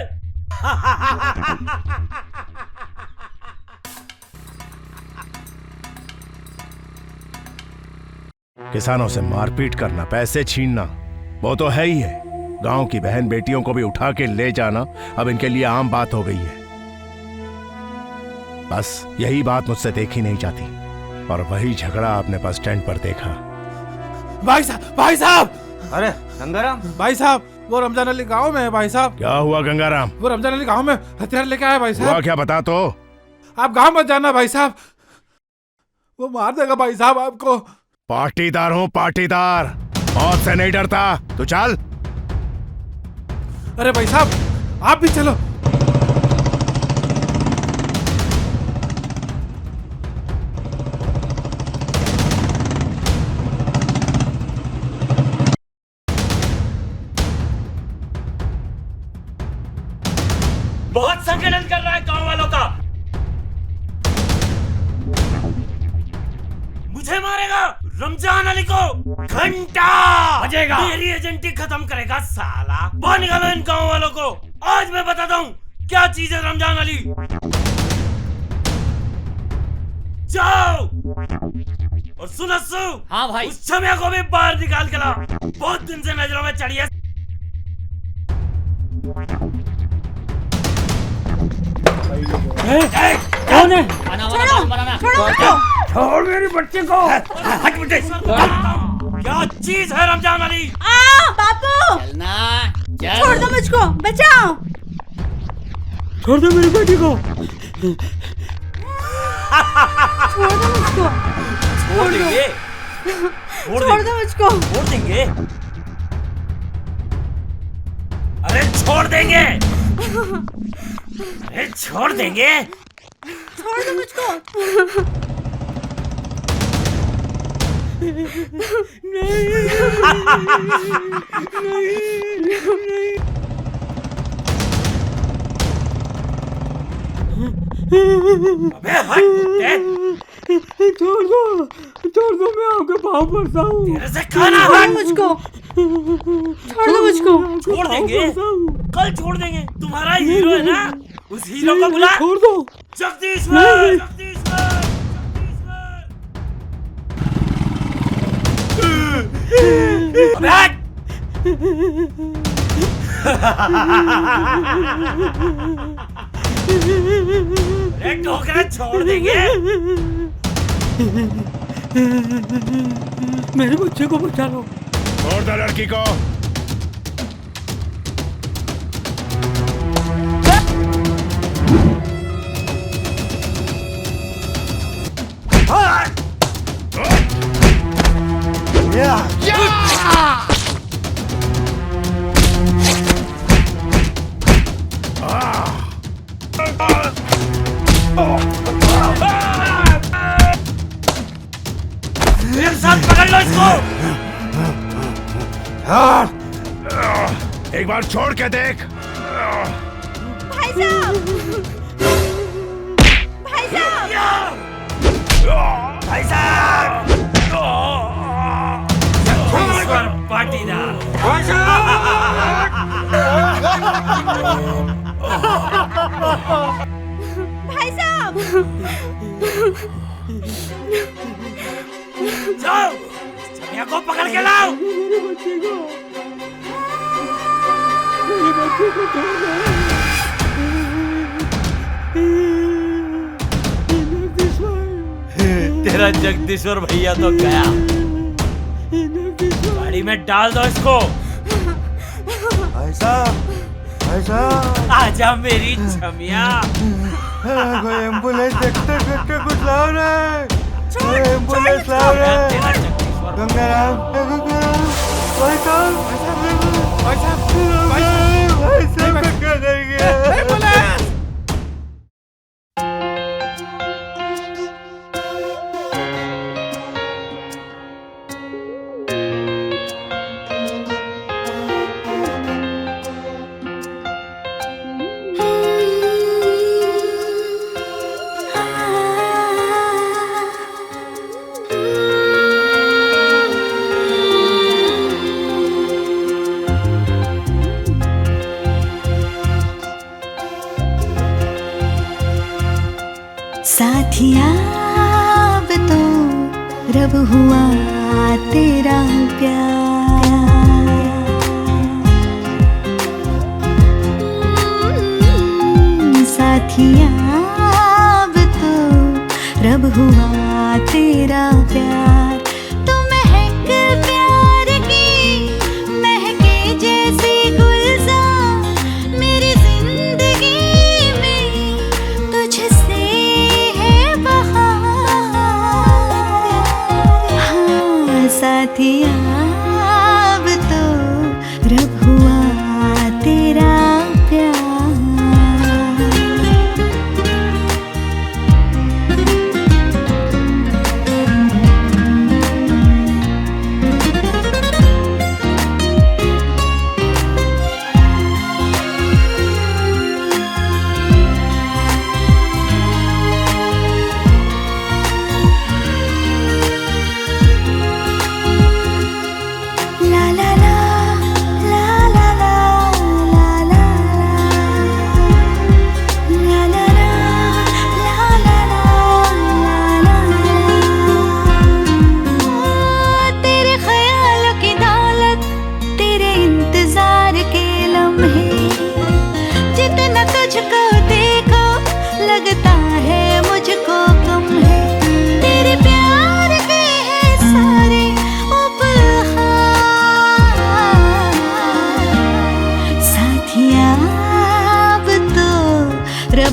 किसानों से मारपीट करना, पैसे छीनना, वो तो है ही है। गांव की बहन बेटियों को भी उठा के ले जाना अब इनके लिए आम बात हो गई है। बस यही बात मुझसे देखी नहीं जाती और वही झगड़ा आपने बस स्टैंड पर देखा। भाई साहब, भाई साहब। अरे गंगाराम भाई साहब, वो रमजान अली गांव में है भाई साहब। क्या हुआ गंगाराम? वो रमजान अली गांव में हथियार लेके आया भाई साहब। हुआ क्या, बता तो। आप गांव मत जाना भाई साहब, वो मार देगा भाई साहब आपको। पाटीदार हूँ, पाटीदार, मौत से नहीं डरता। तू चल। अरे भाई साहब आप भी चलो। बहुत संगठन कर रहा है गांव वालों का। मुझे मारेगा रमजान अली को घंटा बजेगा। मेरी एजेंटी खत्म करेगा साला। बाहर निकालो इन गांव वालों को। आज मैं बताता हूँ क्या चीज है रमजान अली। जाओ और सुनस्सु, हाँ भाई, उस छमिया को भी बाहर निकाल के ला। बहुत दिन से नजरों में चढ़ी है। कौन है? छोड़ मेरी बच्ची को। हट मुझे। क्या चीज है रमजान अली? बापू चलना। छोड़ दो मुझको, बचाओ। छोड़ दो मेरी बेटी को। छोड़ दो मुझको। छोड़ देंगे। छोड़ दो मुझको। छोड़ देंगे। अरे छोड़ देंगे। अरे छोड़ देंगे। छोड़ दो मुझको। छोड़ दो मैं आपके पाँव पड़ता हूँ। तेरे से खाना छोड़ मुझको। छोड़ दो मुझको। छोड़ देंगे, कल छोड़ देंगे। तुम्हारा हीरो है ना, उस हीरो को बुला। छोड़ दो। जगदीश्वर, जगदीश्वर। अरे ठोकरा छोड़ देंगे। मेरे बच्चे को बचा लो। छोड़ दो लड़की को। एक साथ पकड़ लो इसको। एक बार छोड़ के देख। भाई साहब, भाई साहब, भाई साहब। जगदीश्वर पाटीदार। भाई साहब। जाओ, छमिया को पकड़ के लाओ। मेरे बच्चे को छोड़ दो। तेरा जगदीश्वर भैया तो गया। गाड़ी में डाल दो इसको। भाई साहब, भाई साहब, आजा मेरी छमिया। कोई एम्बुलेंस देखते देखते कुछ लाओ रे। एम्बुलेंस लाओ रे। गंगाराम, गंगाराम, भाई साहब, भाई साहब, भाई साहब को क्या करेंगे? साथिया अब तो रब हुआ तेरा प्यार। साथिया अब तो रब हुआ तेरा प्यार। तो महक प्यार की महके जैसे गुलजार मेरी जिंदगी में तुझसे है बहार। हाँ साथिया अब तो रब हुआ तेरा प्यार।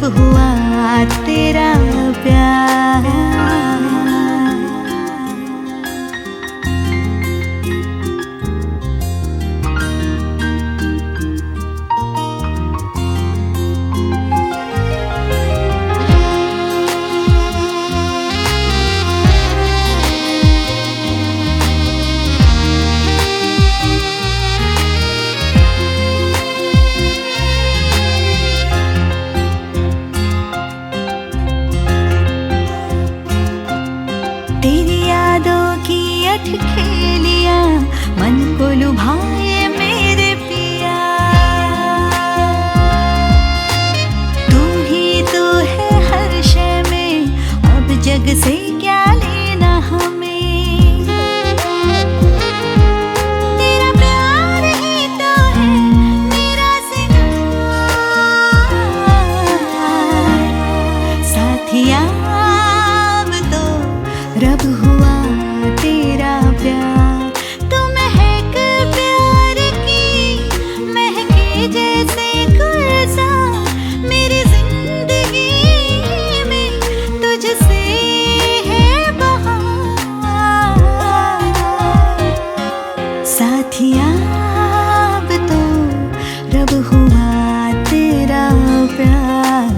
रब हुआ तेरा प्यार। तेरी यादों की अटखेलियां मन को लुभाए मेरे पिया। तू ही तो है हर शय में, अब जग से क्या लेना हमें। तेरा प्यार ही तो है मेरा सिंगार। साथिया रब हुआ तेरा प्यार। तू महक प्यार की महके जैसे गुलजार। मेरी जिंदगी में तुझसे है बहार। साथिया अब तो रब हुआ तेरा प्यार।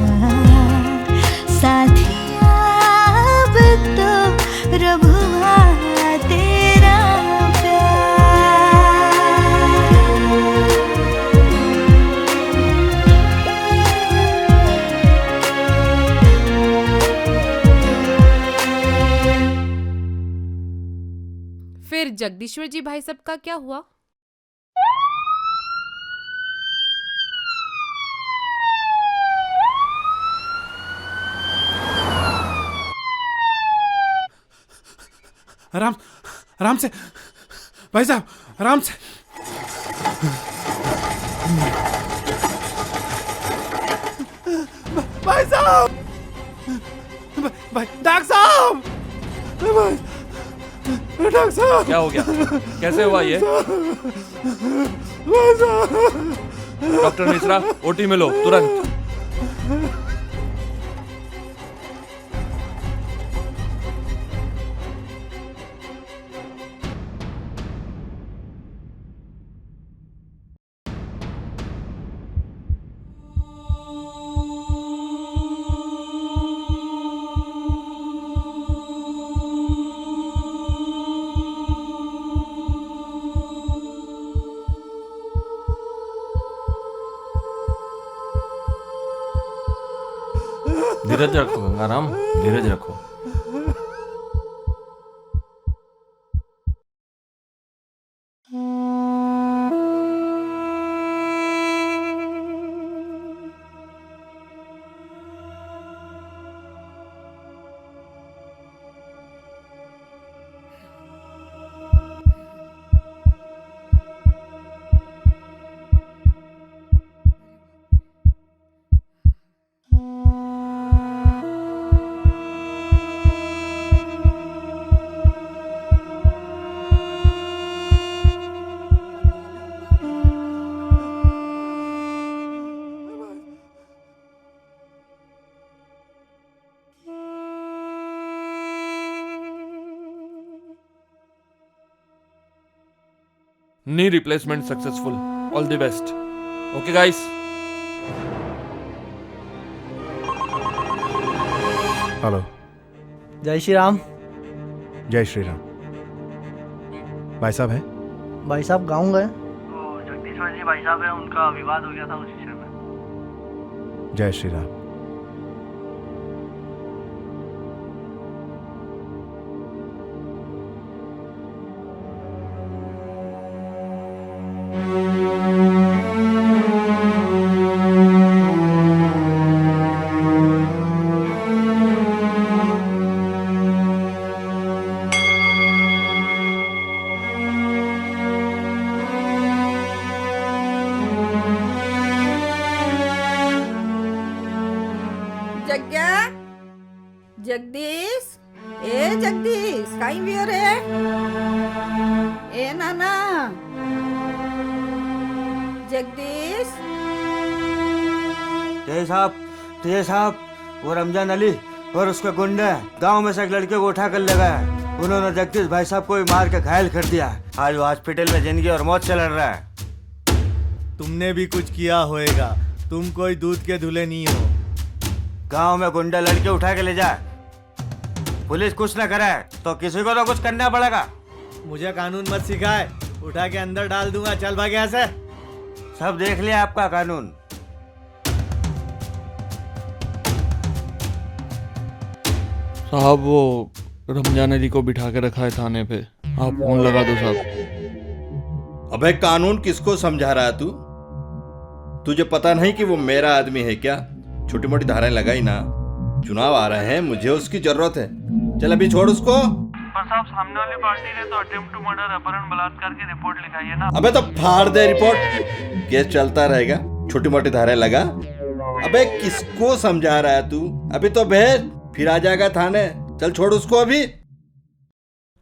साथिया अब तो रब हुआ तेरा प्यार। फिर जगदीश्वर जी भाई साहब का क्या हुआ? आराम से भाई साहब, आराम से। भाई साहब, भाई डॉक्टर साहब, डॉक्टर साहब। क्या हो गया? कैसे हुआ ये? भाई साहब। डॉक्टर मिश्रा, ओटी में लो तुरंत। धीरज रखो गंगाराम, धीरज रखो। Knee replacement successful. All the best. Okay, guys. Hello. जय श्री राम। जय श्री राम। भाई साहब हैं? भाई साहब गाँव गए। जगदीश्वर जी भाई साहब है, उनका विवाद हो गया था उस विषय में। जय श्री राम। जगदीश, ए जगदीश, काई बियो रे? ए नाना, जगदीश। जय साहब, तो ये साहब, वो रमजान अली और उसके गुंडे गांव में से एक लड़के को उठा कर ले गए। उन्होंने जगदीश भाई साहब को भी मार के घायल कर दिया। आज वो हॉस्पिटल में जिंदगी और मौत से लड़ रहा है। तुमने भी कुछ किया होएगा, तुम कोई दूध के धुले नहीं हो। गांव में गुंडा लड़के उठा के ले जाए, पुलिस कुछ न करे तो किसी को तो कुछ करना पड़ेगा। मुझे कानून मत सिखाए, उठा के अंदर डाल दूंगा। चल भाग यहाँ से। सब देख लिया आपका कानून। साहब वो रमजान अली को बिठा के रखा है थाने पे, आप फोन लगा दो साहब। अबे कानून किसको समझा रहा है तू? तुझे पता नहीं कि वो मेरा आदमी है क्या? छोटी मोटी धाराएं लगाई ना, चुनाव आ रहे हैं, मुझे उसकी जरूरत है। चल अभी छोड़ उसको। पर साहब सामने वाली पार्टी ने तो अटेम्प्ट टू मर्डर, अपहरण, बलात्कार की रिपोर्ट लिखाई है ना। अबे तो फाड़ दे रिपोर्ट, केस चलता रहेगा। छोटी मोटी धाराएं लगा। अबे किसको समझा रहा है तू? अभी तो भेज, फिर आ जाएगा थाने। चल छोड़ उसको अभी।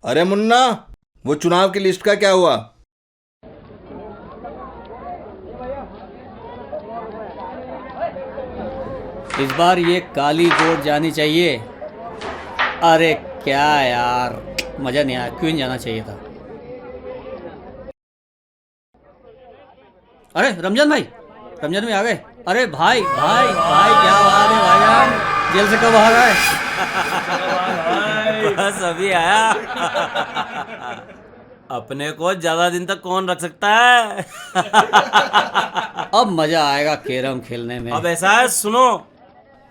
अरे मुन्ना, वो चुनाव की लिस्ट का क्या हुआ? इस बार ये काली वोट जानी चाहिए। अरे क्या यार, मजा नहीं आया। क्यों नहीं जाना चाहिए था? अरे रमजान भाई, रमजान भाई आ गए। अरे भाई भाई भाई, क्या बात है भाईजान, जेल से कब आ गए? बस अभी आया। अपने को ज्यादा दिन तक कौन रख सकता है? अब मजा आएगा कैरम खेलने में। अब ऐसा है, सुनो।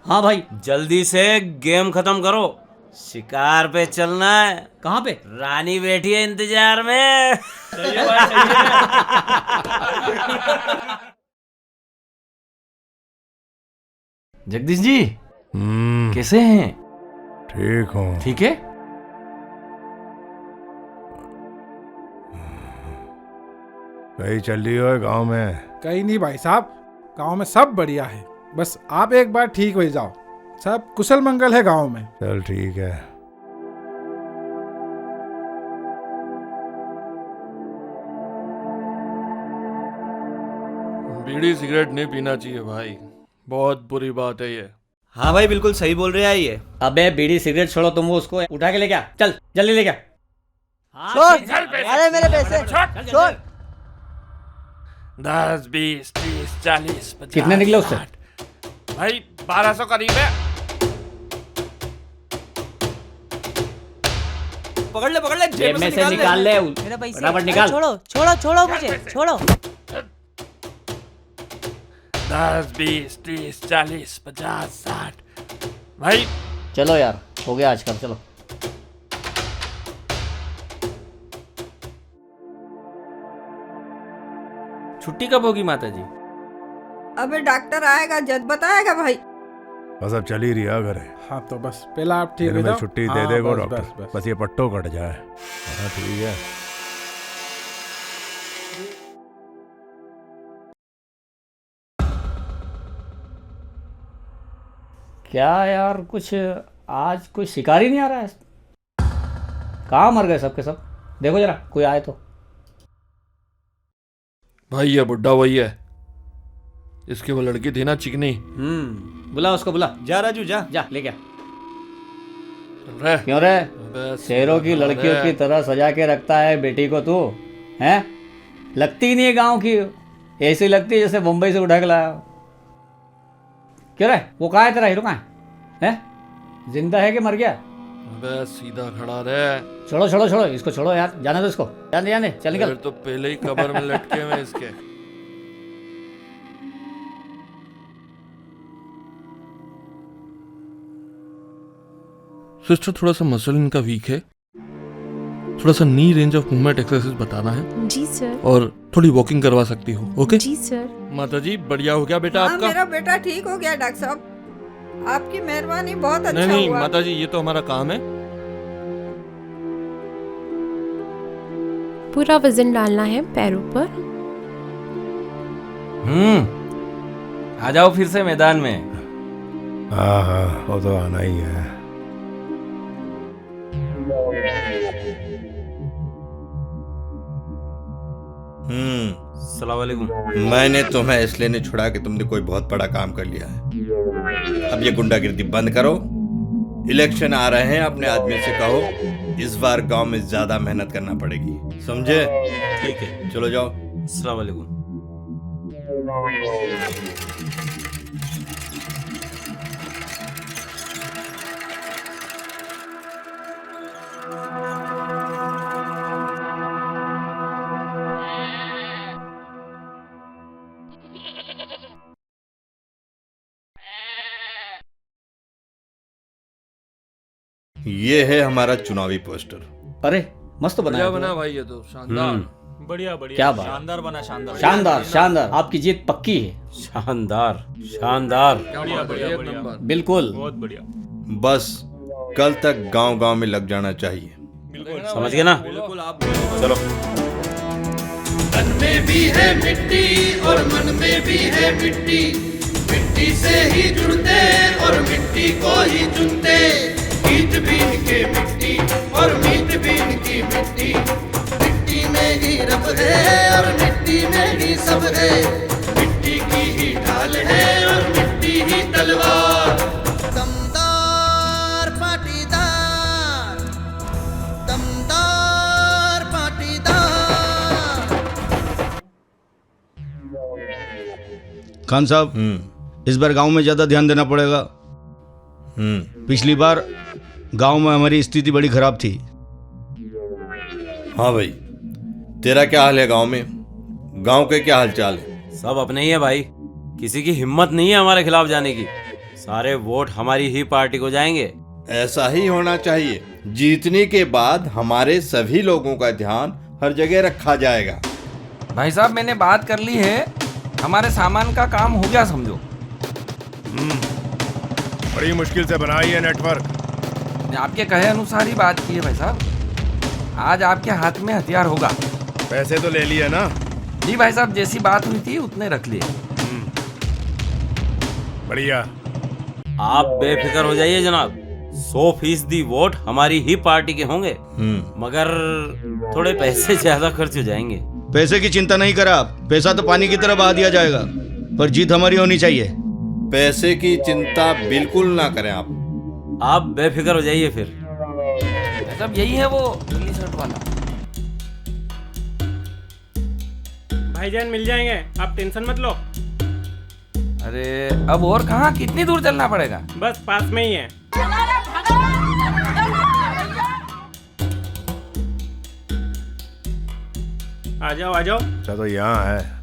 हाँ भाई, जल्दी से गेम खत्म करो, शिकार पे चलना है। कहाँ पे? रानी बैठी है इंतजार में। जगदीश जी कैसे हैं? ठीक हूँ। ठीक है। कहीं चल रही हो गांव में? कहीं नहीं भाई साहब, गांव में सब बढ़िया है। बस आप एक बार ठीक हो जाओ, सब कुशल मंगल है गांव में। चल ठीक है। बीड़ी सिगरेट नहीं पीना चाहिए भाई, बहुत बुरी बात है ये। हाँ भाई, बिल्कुल सही बोल रहे हैं ये। अबे बीड़ी सिगरेट छोड़ो, तुम वो उसको उठा के ले क्या। चल जल्दी ले क्या। छोड़, अरे मेरे पैसे छोड़। 10, 20, 30, 40, 50। कितने निकले उससे? भाई 1200 करीब है। पकड़ ले, जेब में से निकाल ले। मेरा पैसे फटाफट निकाल। छोड़ो छोड़ो छोड़ो मुझे, छोड़ो। 10, 20, 30, 40, 50, 60। भाई चलो यार, हो गया आज का, चलो। छुट्टी कब होगी माता जी? अबे डॉक्टर आएगा, जज बताएगा भाई। बस अब चल ही रही है घर। हाँ तो बस पहला आप ठीक दिन हो में जाओ। छुट्टी हाँ, दे देगा बस, डॉक्टर। बस, बस। बस ये पट्टो कट जाए। हाँ ठीक है। क्या यार, कुछ आज कोई शिकारी नहीं आ रहा है। कहाँ मर गए सबके सब? देखो जरा, कोई आए तो। भाई ये बुड्ढा वही है, इसकी वो लड़की थी ना चिकनी। बुला उसको, बुला। जा राजू, जा जा ले क्या। क्यों रे, शेरों की लड़कियों की तरह सजा के रखता है बेटी को तू, हैं? लगती ही नहीं है गांव की, ऐसी लगती है जैसे मुंबई से उठा के लाया। क्यों रे, वो कहाँ है तेरा हीरो? कहाँ है? जिंदा है कि मर गया? बस सीधा खड़ा रहे। छोड़ो छोड़ो छोड़ो इसको, छोड़ो यार, जाने दो इसको, जाने जाने, चल निकल। तो पहले ही कब्र में लटके हुए इसके। सिस्टर, थोड़ा सा मसल इनका वीक है, थोड़ा सा नी रेंज ऑफ मूवमेंट एक्सरसाइज बताना है। जी सर। और थोड़ी वॉकिंग करवा सकती हो। ओके जी सर। माता जी बढ़िया हो गया बेटा हाँ, आपका? मेरा बेटा ठीक हो गया डॉक्टर साहब, आपकी मेहरबानी, बहुत अच्छा नहीं हुआ। माता जी, ये तो हमारा काम है। पूरा वजन डालना है पैरों पर। आ जाओ फिर से मैदान में। हाँ हाँ, वो तो आना ही है। सलाम वालेकुम। मैंने तुम्हें इसलिए नहीं छुड़ा कि तुमने कोई बहुत बड़ा काम कर लिया है। अब ये गुंडागिर्दी बंद करो। इलेक्शन आ रहे हैं, अपने आदमी से कहो इस बार गांव में ज्यादा मेहनत करना पड़ेगी, समझे? ठीक है, चलो जाओ। अस्सलाम वालेकुम। ये है हमारा चुनावी पोस्टर। अरे मस्त बनाया बना भाई, ये तो शानदार। बढ़िया बढ़िया, क्या बात, शानदार बना, शानदार शानदार शानदार। आपकी जीत पक्की है। शानदार शानदार, बढ़िया बढ़िया बढ़िया, बिल्कुल बहुत बढ़िया। बस कल तक गांव-गांव में लग जाना चाहिए। समझ गए ना? बिल्कुल। आप चलो। तन में भी है मिट्टी और मन में भी है मिट्टी, मिट्टी से ही जुड़ते और मिट्टी को ही चुनते। ईट बीन के मिट्टी और मीट बीन की मिट्टी, मिट्टी में ही रब है और मिट्टी में ही सब है। मिट्टी की ही ढाल है और मिट्टी ही तलवार। दमदार पाटीदार, दमदार पाटीदार। खान साहब, इस बार गांव में ज्यादा ध्यान देना पड़ेगा। पिछली बार गांव में हमारी स्थिति बड़ी खराब थी। हाँ भाई, तेरा क्या हाल है गांव में? गांव के क्या हाल चाल है? सब अपने ही है भाई, किसी की हिम्मत नहीं है हमारे खिलाफ जाने की। सारे वोट हमारी ही पार्टी को जाएंगे। ऐसा ही होना चाहिए। जीतने के बाद हमारे सभी लोगों का ध्यान हर जगह रखा जाएगा। भाई साहब, मैंने बात कर ली है, हमारे सामान का काम हो गया समझो। बड़ी मुश्किल से बनाई है नेटवर्क। आपके कहे अनुसार ही बात की है भाई साहब। आज आपके हाथ में हथियार होगा। पैसे तो ले लिए ना? जी भाई साहब, जैसी बात हुई थी उतने रख लिए। बढ़िया। आप बेफिक्र हो जाइए जनाब, 100% वोट हमारी ही पार्टी के होंगे। मगर थोड़े पैसे ज्यादा खर्च हो जाएंगे। पैसे की चिंता नहीं करा आप, पैसा तो पानी की तरह बहा दिया जाएगा, पर जीत हमारी होनी चाहिए। पैसे की चिंता बिल्कुल ना करें आप बेफिक्र हो जाइए। फिर सब यही है वो नीली शर्ट वाला। भाईजान मिल जाएंगे, आप टेंशन मत लो। अरे अब और कहाँ, कितनी दूर चलना पड़ेगा? बस पास में ही है। आ जाओ आ जाओ। तो यहाँ है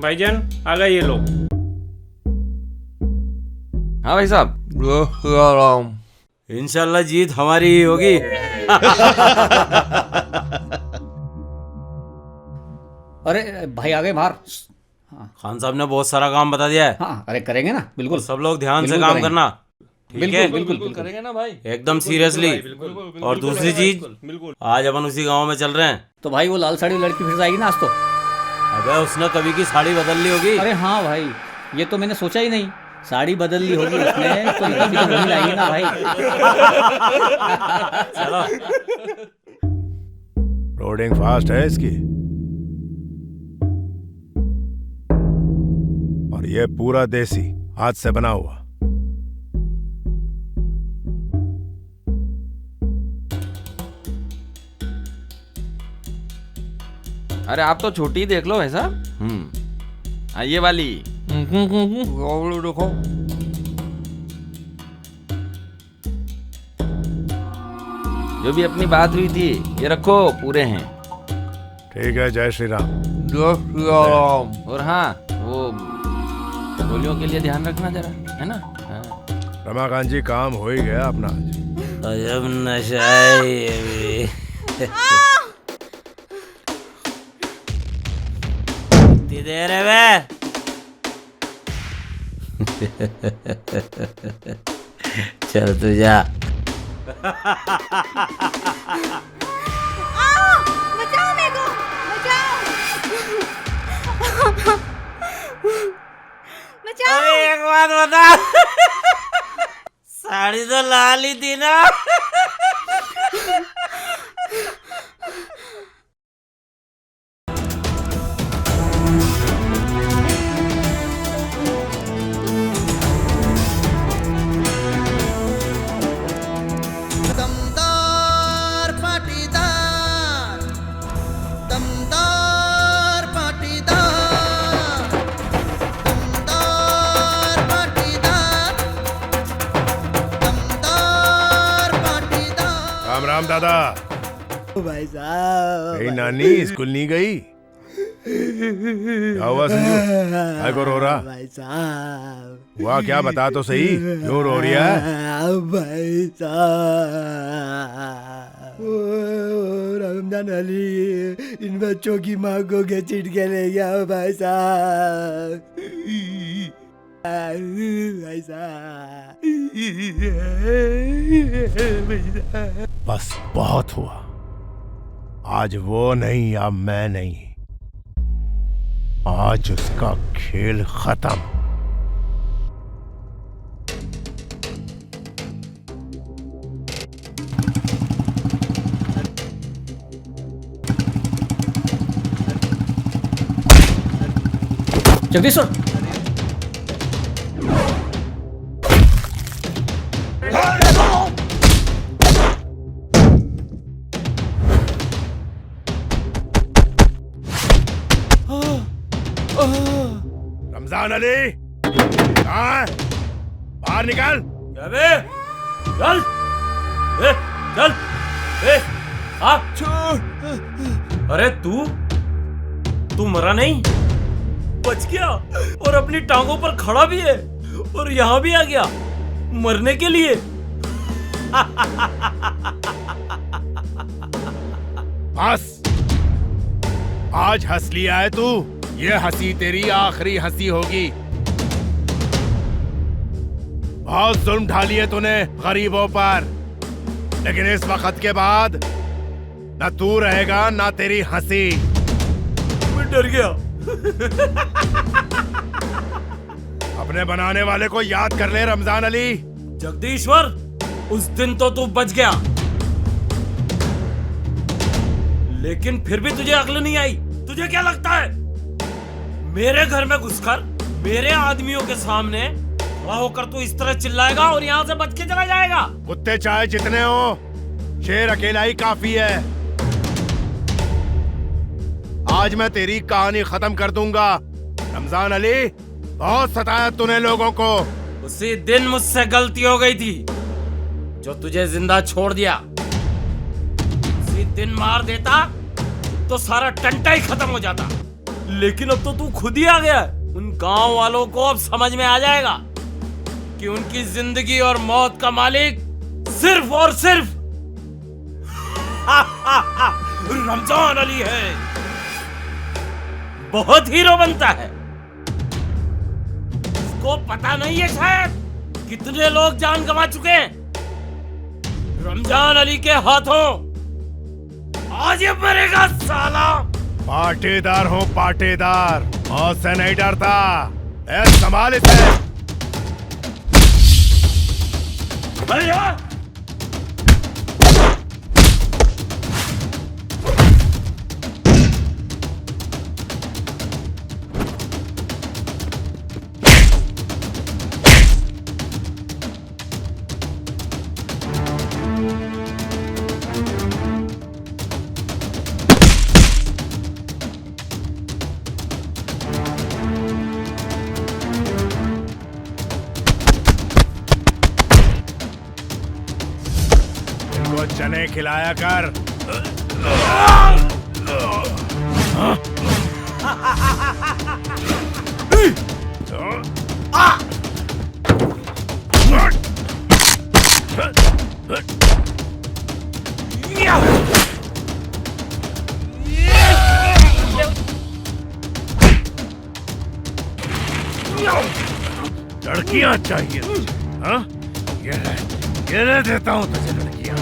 भाईजान, आ गए ये लोग। हाँ भाई साहब, इंशाल्लाह जीत हमारी ही होगी। अरे भाई आ गए बाहर। खान साहब ने बहुत सारा काम बता दिया है। हाँ, अरे करेंगे ना, बिल्कुल। सब लोग ध्यान से काम करना, ठीक है? बिल्कुल करेंगे ना भाई, एकदम सीरियसली। और दूसरी चीज, आज अपन उसी गांव में चल रहे हैं। तो भाई वो लाल साड़ी लड़की फिर आएगी ना आज तो? अबे उसने कभी की साड़ी बदल ली होगी। अरे हाँ भाई, ये तो मैंने सोचा ही नहीं। साड़ी बदल ली होगी उसने, तो कभी तो नहीं लाएगी ना भाई। चलो। रोडिंग फास्ट है इसकी, और ये पूरा देसी हाथ से बना हुआ। अरे आप तो छोटी देख लो ऐसा। ये वाली देखो। जो भी अपनी बात हुई थी ये रखो, पूरे हैं। ठीक है, जय श्री राम। जय श्री राम। और हाँ, वो गोलियों के लिए ध्यान रखना जरा, है ना? हाँ। रमाकांत जी, काम हो ही गया अपना आज। अजब नशा है ये भी। कितनी देर है बे? चल तू जा। बचाओ मेरे को, बचाओ। एक बात बता, साड़ी तो लाल ही थी ना? राम दादा। भाई साहब। गई नानी स्कूल नहीं गई? क्या हुआ संजू? काय को रो रहा? भाई साहब। हुआ क्या, बता तो सही, क्यों रो रही है? भाई साहब, रमजान अली इन बच्चों की माँ को घसीट के ले गया भाई साहब। भाई साहब। बस बहुत हुआ, आज वो नहीं अब मैं नहीं, आज उसका खेल खत्म। जगदीश्वर, रमजान अली कहाँ है? बाहर निकल। क्या बे? चल चल अरे तू मरा नहीं, बच गया और अपनी टांगों पर खड़ा भी है और यहाँ भी आ गया मरने के लिए। बस आज हंस लिया है तू, ये हंसी तेरी आखिरी हंसी होगी। बहुत जुल्म ढाली है तूने गरीबों पर, लेकिन इस वक्त के बाद ना तू रहेगा ना तेरी हंसी। मैं डर गया। अपने बनाने वाले को याद कर ले रमजान अली। जगदीश्वर, उस दिन तो तू बच गया, लेकिन फिर भी तुझे अक्ल नहीं आई। तुझे क्या लगता है मेरे घर में घुसकर मेरे आदमियों के सामने खड़ा होकर तू इस तरह चिल्लाएगा और यहाँ से बच के चला जाएगा? कुत्ते चाहे जितने हो, शेर अकेला ही काफी है। आज मैं तेरी कहानी खत्म कर दूंगा। रमजान अली, बहुत सताया तूने लोगों को। उसी दिन मुझसे गलती हो गई थी जो तुझे जिंदा छोड़ दिया। उसी दिन मार देता तो सारा टंटा ही खत्म हो जाता, लेकिन अब तो तू खुद ही आ गया। उन गांव वालों को अब समझ में आ जाएगा कि उनकी जिंदगी और मौत का मालिक सिर्फ और सिर्फ रमजान अली है। बहुत हीरो बनता है, उसको पता नहीं है शायद कितने लोग जान गंवा चुके हैं रमजान अली के हाथों। आज ये मरेगा साला। पाटेदार हो पाटेदार, मौत से नहीं डरता। संभाल इसे। भैया चने खिलाया कर। लड़कियां चाहिए तुझे? हाँ? ये ले देता हूं तुझे लड़कियां।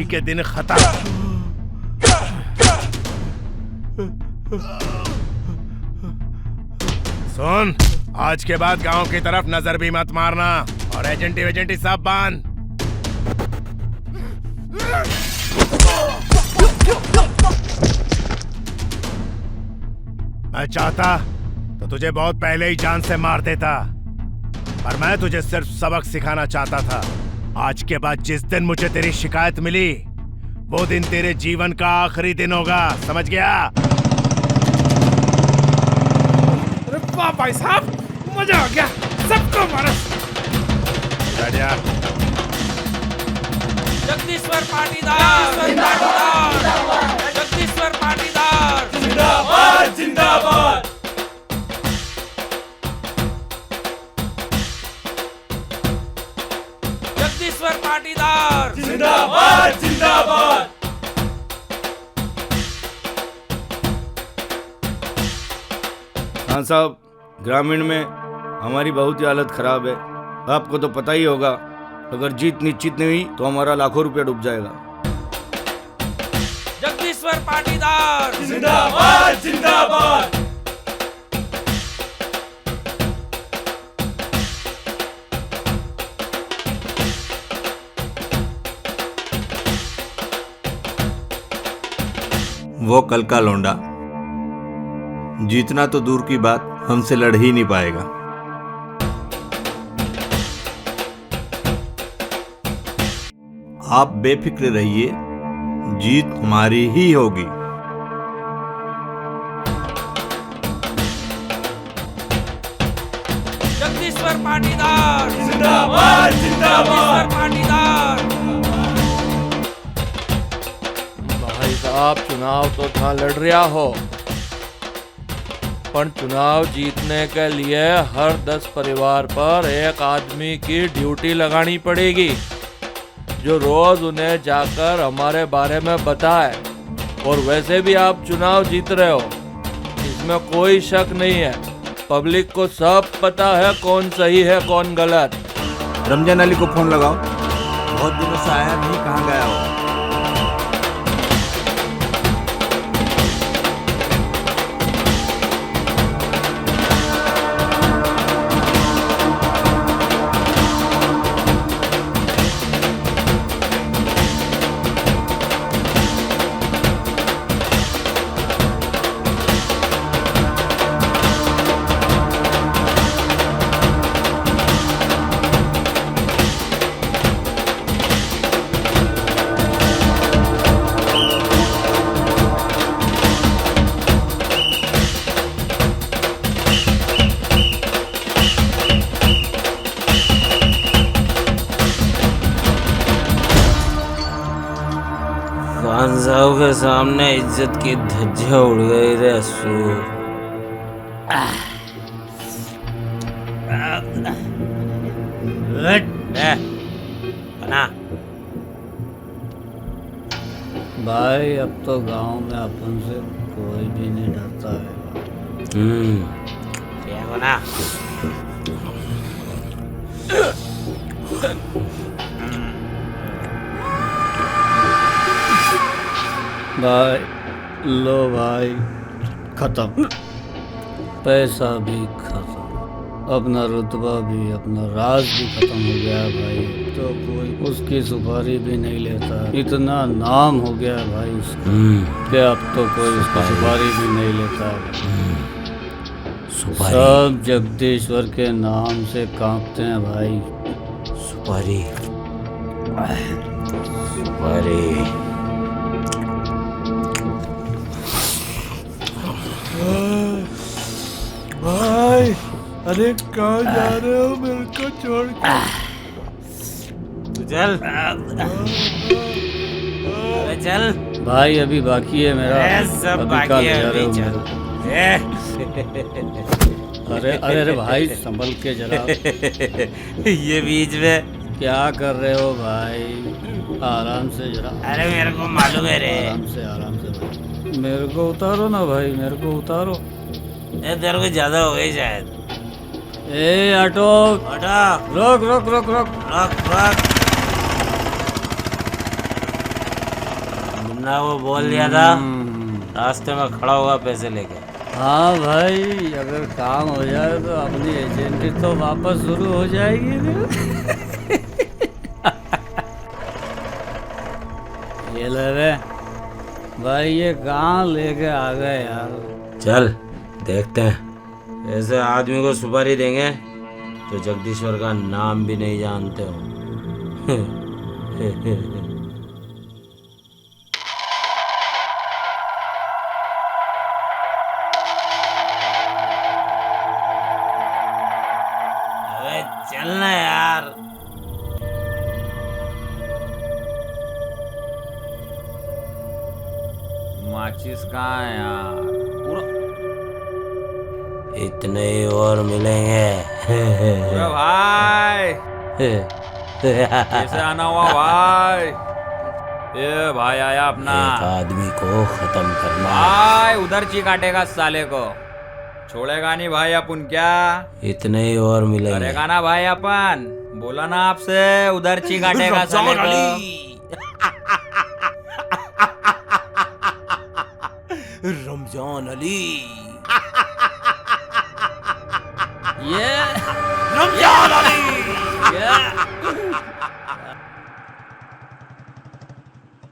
खुशी के दिन खत्म। सुन, आज के बाद गांव की तरफ नजर भी मत मारना और एजेंटी वेजेंटी सब बांध। मैं चाहता तो तुझे बहुत पहले ही जान से मार देता, पर मैं तुझे सिर्फ सबक सिखाना चाहता था। आज के बाद जिस दिन मुझे तेरी शिकायत मिली, वो दिन तेरे जीवन का आखिरी दिन होगा, समझ गया? अरे वाह भाई साहब, मजा आ गया, सबको मारो। जगदीश्वर पाटीदार जिंदाबाद, जगदीश्वर पाटीदार जिंदाबाद जिंदाबाद। जगदीश्वर पाटीदार जिंदाबाद जिंदाबाद। खान साहब, ग्रामीण में हमारी बहुत ही हालत खराब है। आपको तो पता ही होगा, अगर जीत निश्चित नहीं हुई तो हमारा लाखों रुपया डूब जाएगा। जगदीश्वर पाटीदार जिंदाबाद जिंदाबाद। वो कल का लौंडा जीतना तो दूर की बात, हमसे लड़ ही नहीं पाएगा। आप बेफिक्र रहिए, जीत हमारी ही होगी। जगदीश्वर पाटीदार जिंदाबाद जिंदाबाद। पाटीदार भाई साहब, चुनाव तो था लड़ रहा हो, पर चुनाव जीतने के लिए हर 10 परिवार पर एक आदमी की ड्यूटी लगानी पड़ेगी, जो रोज उन्हें जाकर हमारे बारे में बताए। और वैसे भी आप चुनाव जीत रहे हो, इसमें कोई शक नहीं है। पब्लिक को सब पता है कौन सही है कौन गलत। रमजान अली को फोन लगाओ, बहुत दिनों से आया नहीं, कहाँ गया हो? खान साहब के सामने इज्जत की धज्जियां उड़ गई रे सूर। बना भाई, अब तो गांव में अपन से कोई भी नहीं डरता है। क्या बना? भाई लो भाई, खत्म, पैसा भी खत्म, अपना रुतबा भी, अपना राज भी खत्म हो गया भाई। तो कोई उसकी सुपारी भी नहीं लेता, इतना नाम हो गया भाई उसका कि अब तो कोई उसकी सुपारी भी नहीं लेता। सब जगदीश्वर के नाम से कांपते हैं भाई। सुपारी सुपारी। भाई, अरे कहाँ जा रहे हो मेरे को छोड़ के? चल, अरे चल भाई, अभी बाकी है मेरा। सब बाकी है, अभी चल। अरे अरे अरे भाई, संभल के जरा। ये बीच में क्या कर रहे हो भाई? आराम से जरा। अरे मेरे को मालूम है रे। आराम से भाई। मेरे को उतारो ना भाई, मेरे को उतारो। तेरे को ज्यादा हो गई शायद। ए ऑटो, ऑटो, रोक रोक रोक रोक रोक रोक। अपना वो बोल दिया था रास्ते में खड़ा होगा पैसे लेके। हाँ भाई, अगर काम हो जाए तो अपनी एजेंसी तो वापस शुरू हो जाएगी। ये ले रे भाई, ये कहाँ लेके आ गए यार। चल देखते हैं, ऐसे आदमी को सुपारी देंगे तो जगदीश्वर का नाम भी नहीं जानते हो। अबे चलना यार। माचिस कहाँ है यार? पूरा इतने ही और मिलेंगे। पूरा भाई कैसे आना हुआ भाई? ये भाई आया अपना। एक आदमी को खत्म करना भाई उधर ची काटेगा साले को, छोड़ेगा नहीं भाई अपन क्या? इतने ही और मिलेंगे। करेगा ना भाई अपन, बोला ना आपसे उधर ची काटेगा साले को। रमजान अली। ये रमजान अली।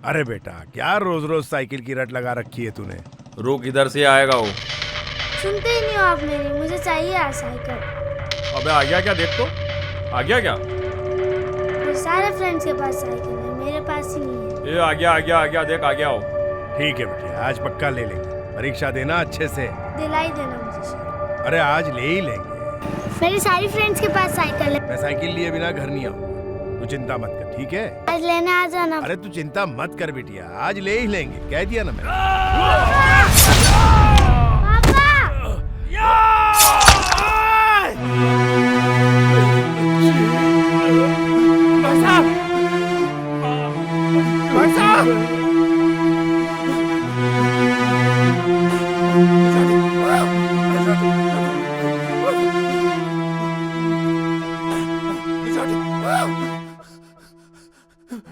अरे बेटा, क्या रोज रोज साइकिल की रट लगा रखी है तूने? रुक, इधर से आएगा वो। सुनते ही नहीं हो आप मेरी, मुझे चाहिए यार साइकिल। अबे आ गया क्या? देख तो आ गया क्या? मेरे सारे फ्रेंड्स के पास साइकिल है, मेरे पास ही नहीं है। ये आ गया आ गया आ गया, देख आ गया हो। ठीक है बेटा, आज पक्का ले लेंगे। परीक्षा देना अच्छे से। दिलाई देना मुझे शायद। अरे आज ले ही लेंगे। मेरे सारी फ्रेंड्स के पास साइकिल है। मैं साइकिल लिए बिना घर नहीं आऊंगा, तू चिंता मत कर, ठीक है? आज लेने आ जाना। अरे तू चिंता मत कर बिटिया, आज ले ही लेंगे, कह दिया ना मैंने।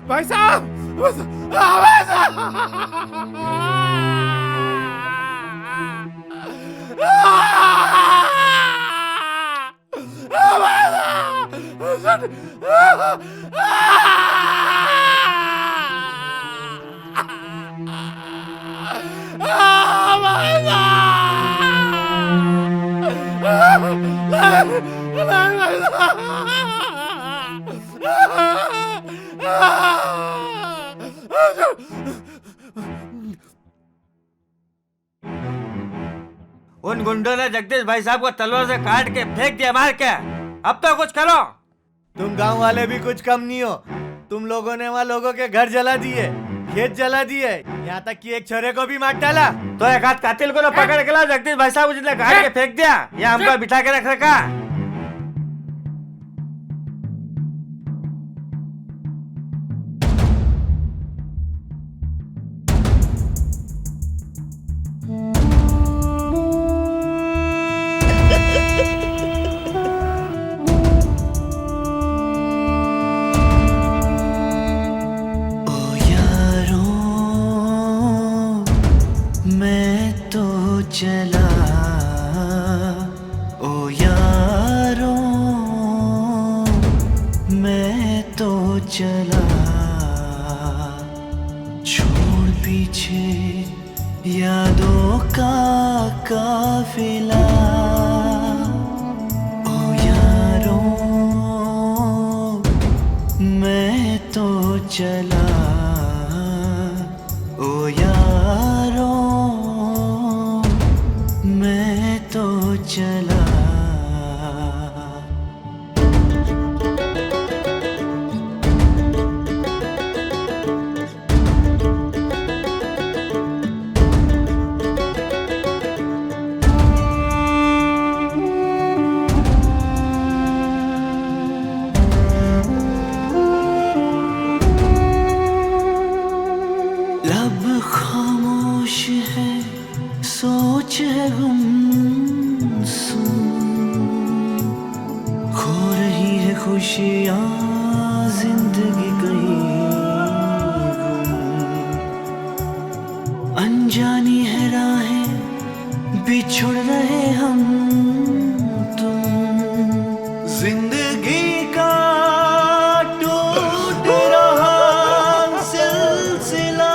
भाई साहब भाई उन गुंडों ने जगदीश भाई साहब को तलवार से काट के फेंक दिया मार के। अब तो कुछ करो। तुम गांव वाले भी कुछ कम नहीं हो। तुम लोगों ने वहाँ लोगों के घर जला दिए, खेत जला दिए, यहाँ तक कि एक छोरे को भी मार डाला। तो एक हाथ कातिल को पकड़ के लाओ। जगदीश भाई साहब जितने काट के फेंक दिया, या हमको बिठा के रख रखा। चला ओ यारो मैं तो चला, छोड़ पीछे यादों का काफिला। ओ यारो मैं तो चला, ओ यारो मैं तो चला। लब खामोश है, सोच है गुमसुम, खो रही है खुशियाँ जिंदगी कहीं गुम। अनजानी है राहें बिछुड़ रहे हम तुम, जिंदगी का टूट रहा सिलसिला,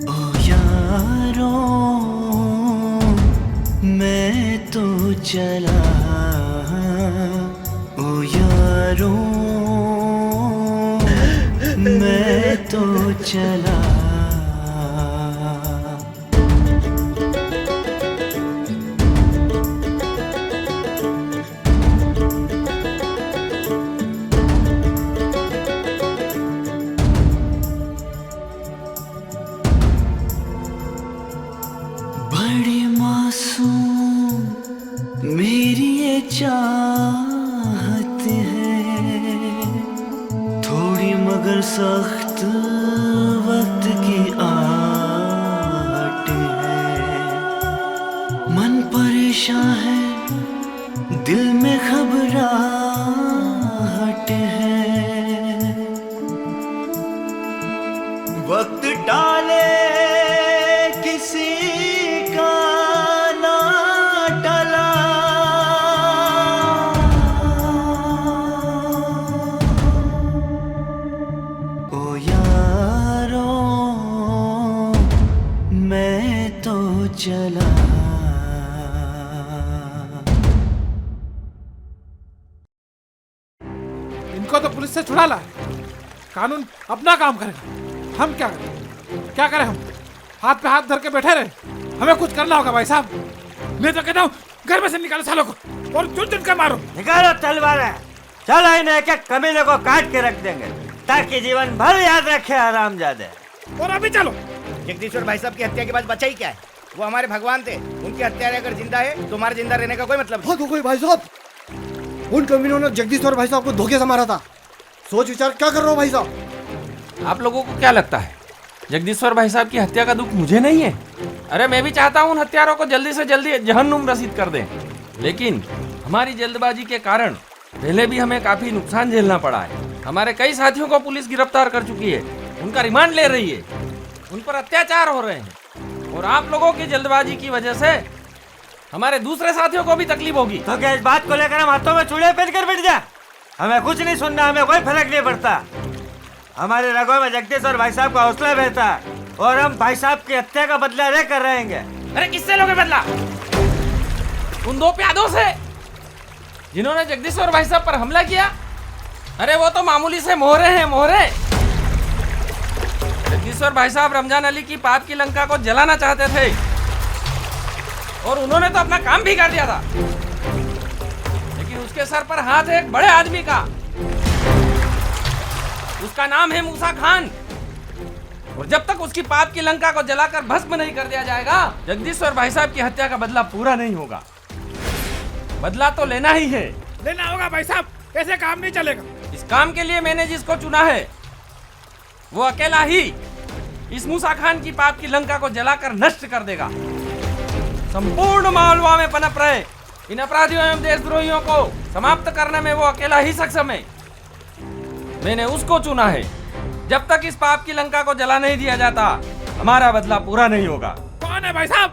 ओ यारों मैं तो चला, ओ यारों मैं तो चला। बड़ी मासूम मेरी ये चाहत है, थोड़ी मगर सख्त वक्त की आहट है। मन परेशान है, दिल में घबराहट है, वक्त टाले किसी का ना टला, ओ यारों मैं तो चला। इनको तो पुलिस से छुड़ा ला, कानून अपना काम करेगा, हम क्या करें? क्या करें हम? हाथ पे हाथ धर के बैठे रहे? हमें कुछ करना होगा भाई साहब। मैं तो कहता हूँ घर में से निकालो सालों को और चुन चुन के मारो। निकालो तलवारें, चल इन्हें एक एक कमीने को काट के रख देंगे ताकि जीवन भर याद रखे हरामजादे। और अभी चलो। जगदीश्वर भाई साहब की हत्या के बाद बचा ही क्या है? वो हमारे भगवान थे, उनकी हत्यारे अगर जिंदा है तो हमारे जिंदा रहने का कोई मतलब नहीं। कोई भाई साहब, उन कमीनों ने जगदीश्वर भाई साहब को धोखे से मारा था। सोच विचार क्या कर रहे हो भाई साहब? आप लोगों को क्या लगता है जगदीश्वर भाई साहब की हत्या का दुख मुझे नहीं है? अरे मैं भी चाहता हूँ उन हत्यारों को जल्दी से जल्दी जहन्नुम रसीद कर दें, लेकिन हमारी जल्दबाजी के कारण पहले भी हमें काफी नुकसान झेलना पड़ा है। हमारे कई साथियों को पुलिस गिरफ्तार कर चुकी है, उनका रिमांड ले रही है, उन पर अत्याचार हो रहे हैं, और आप लोगों की जल्दबाजी की वजह से हमारे दूसरे साथियों को भी तकलीफ होगी। तो क्या इस बात को लेकर हम हाथों में चूड़े पहन कर बैठ जाए? हमें कुछ नहीं सुनना, हमें कोई फर्क नहीं पड़ता। हमारे रगों में जगदीश्वर भाई साहब का हौसला बहता है और हम भाई साहब की हत्या का बदला लेकर रहेंगे। अरे किससे लोगे बदला? उन दो प्यादों से जिन्होंने जगदीश्वर भाई साहब पर हमला किया। अरे वो तो मामूली से मोहरे हैं, मोहरे। जगदीश्वर भाई साहब रमजान अली की पाप की लंका को जलाना चाहते थे और उन्होंने तो अपना काम भी कर दिया था, लेकिन उसके सर पर हाथ है एक बड़े आदमी का। उसका नाम है मूसा खान, और जब तक उसकी पाप की लंका को जलाकर भस्म नहीं कर दिया जाएगा, जगदीश्वर भाई साहब की हत्या का बदला पूरा नहीं होगा। बदला तो लेना ही है। लेना होगा भाई साहब, ऐसे काम नहीं चलेगा। इस काम के लिए मैंने जिसको चुना है वो अकेला ही इस मूसा खान की पाप की लंका को जलाकर नष्ट कर देगा। संपूर्ण मालवा में पनप रहे इन अपराधियों एवं देशद्रोहियों को समाप्त करने में वो अकेला ही सक्षम है। मैंने उसको चुना है। जब तक इस पाप की लंका को जला नहीं दिया जाता, हमारा बदला पूरा नहीं होगा। कौन है भाई साहब?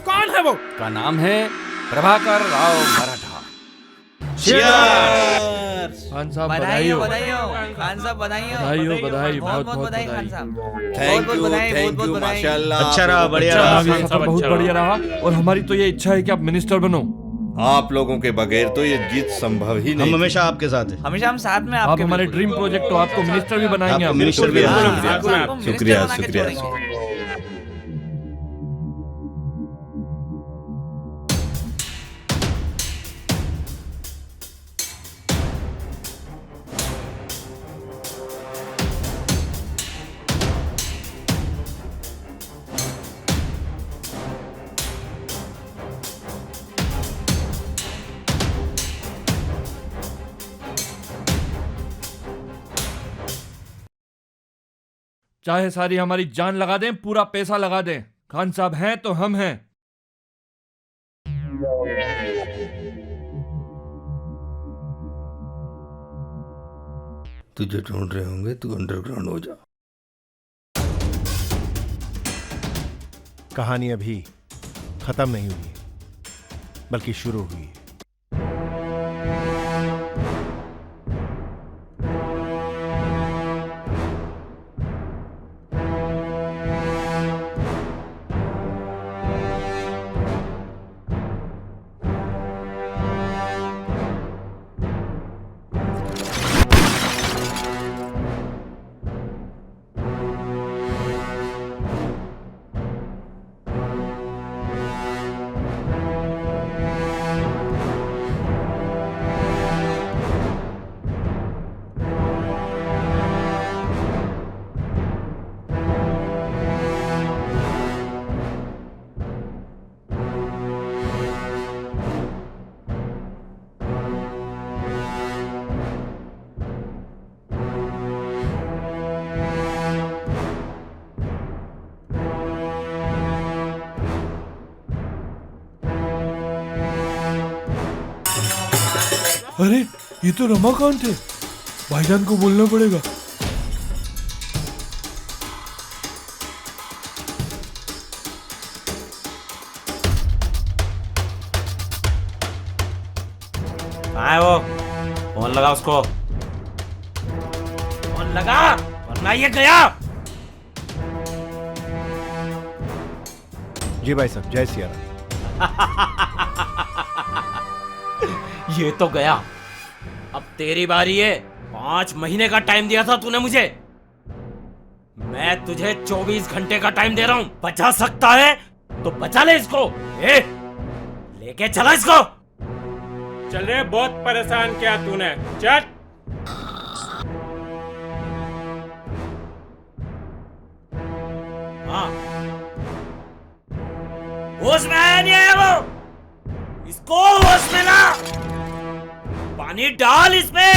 कौन है वो? का नाम है प्रभाकर राव मराठा। खान साहब बधाई हो, बधाई हो। खान साहब बधाई हो। बधाई हो, बधाई, बहुत बहुत बधाई खान बधाई। साहब। थैंक यू, बधाई, थैंक बहुत यू, बधाई। माशाल्लाह। अच्छा रहा, बढ़िया अच्छा रहा। रहा, सफर बहुत बढ़िया रहा, और हमारी तो ये इच्छा है कि आप मिनिस्टर बनो। आप लोगों के बगैर तो ये जीत संभव ही नहीं। हम हमेशा आपके साथ हैं। हमेशा हम साथ में आप आपके हमारे ड्रीम प्रोजेक्ट हो, आपको मिनिस्टर भी बनाएंगे। आपको हम मिनिस्टर भी आपको शुक्रिया, मिनिस्टर बना के शुक्रिया। छोड़ेंगे। चाहे सारी हमारी जान लगा दें, पूरा पैसा लगा दें, खान साहब हैं तो हम हैं। तुझे ढूंढ रहे होंगे, तू अंडरग्राउंड हो जा। कहानी अभी खत्म नहीं हुई, बल्कि शुरू हुई है। अरे ये तो रमाकांत है, भाईजान को बोलना पड़ेगा। कहाँ है वो? फोन लगा उसको, फोन लगा वरना ये गया। जी भाई साहब, जय सिया राम। ये तो गया, अब तेरी बारी है। 5 महीने का टाइम दिया था तूने मुझे, मैं तुझे 24 घंटे का टाइम दे रहा हूं। बचा सकता है तो बचा ले इसको। लेके चला इसको। चल रे, बहुत परेशान किया तूने, चल। हाँ, होश में आया नहीं आया वो? इसको होश में ला, पानी डाल इसमें।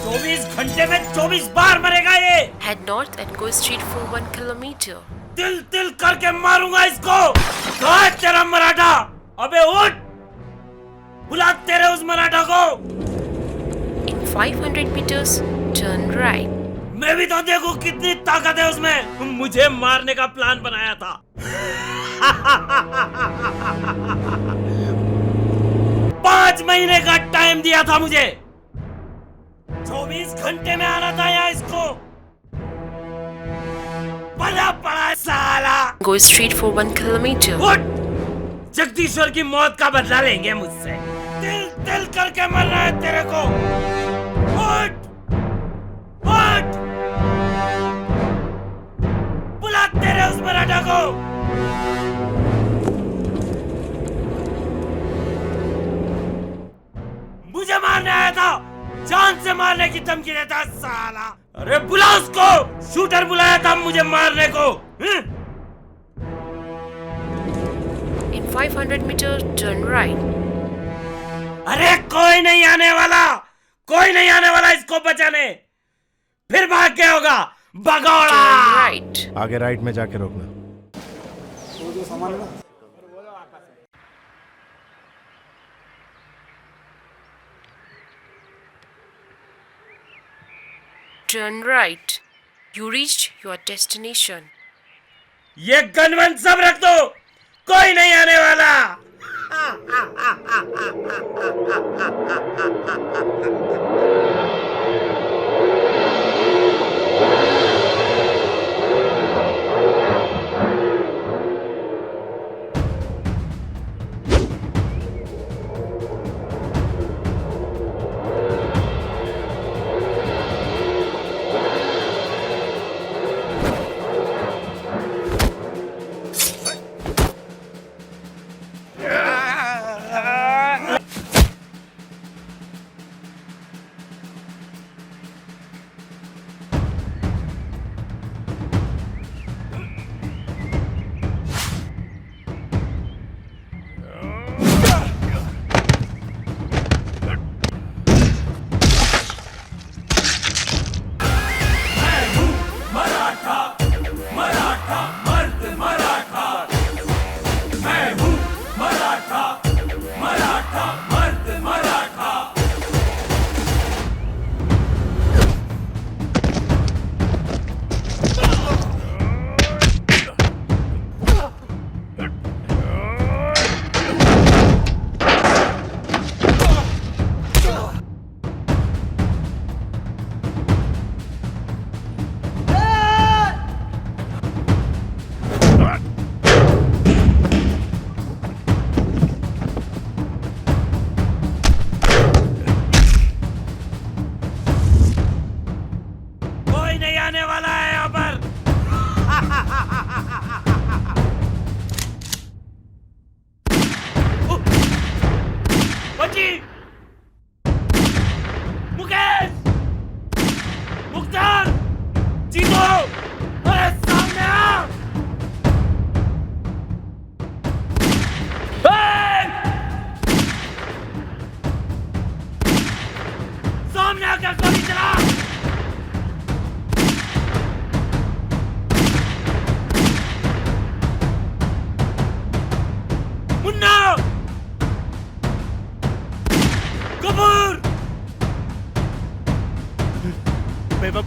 24 घंटे में 24 बार मरेगा ये। Head north and go straight for 1 kilometer. तिल तिल करके मारूंगा इसको। कहाँ है तेरा मराठा? अबे उठ, बुला तेरे उस मराठा को। In 500 meters, turn right. मैं भी तो देखूं कितनी ताकत है उसमें। मुझे मारने का प्लान बनाया था। 5 महीने का टाइम दिया था मुझे, 24 घंटे में आना था यहाँ इसको। बड़ा पड़ा साला। Go straight for 1 kilometer. उठ, जगदीश्वर की मौत का बदला लेंगे मुझसे। तिल तिल करके मरना है तेरे को। उठ उठ, बुला तेरे उस मराठा को। मुझे मारने आया था, जान से मारने की धमकी देता साला। अरे बुला उसको, शूटर बुलाया था मुझे मारने को। In 500 meters, turn right. अरे कोई नहीं आने वाला, कोई नहीं आने वाला इसको बचाने। फिर भाग गया होगा भगौड़ा। Right. आगे राइट में जाके रोकना। Turn right. You reached your destination. ये गनवन सब रख दो, कोई नहीं आने वाला।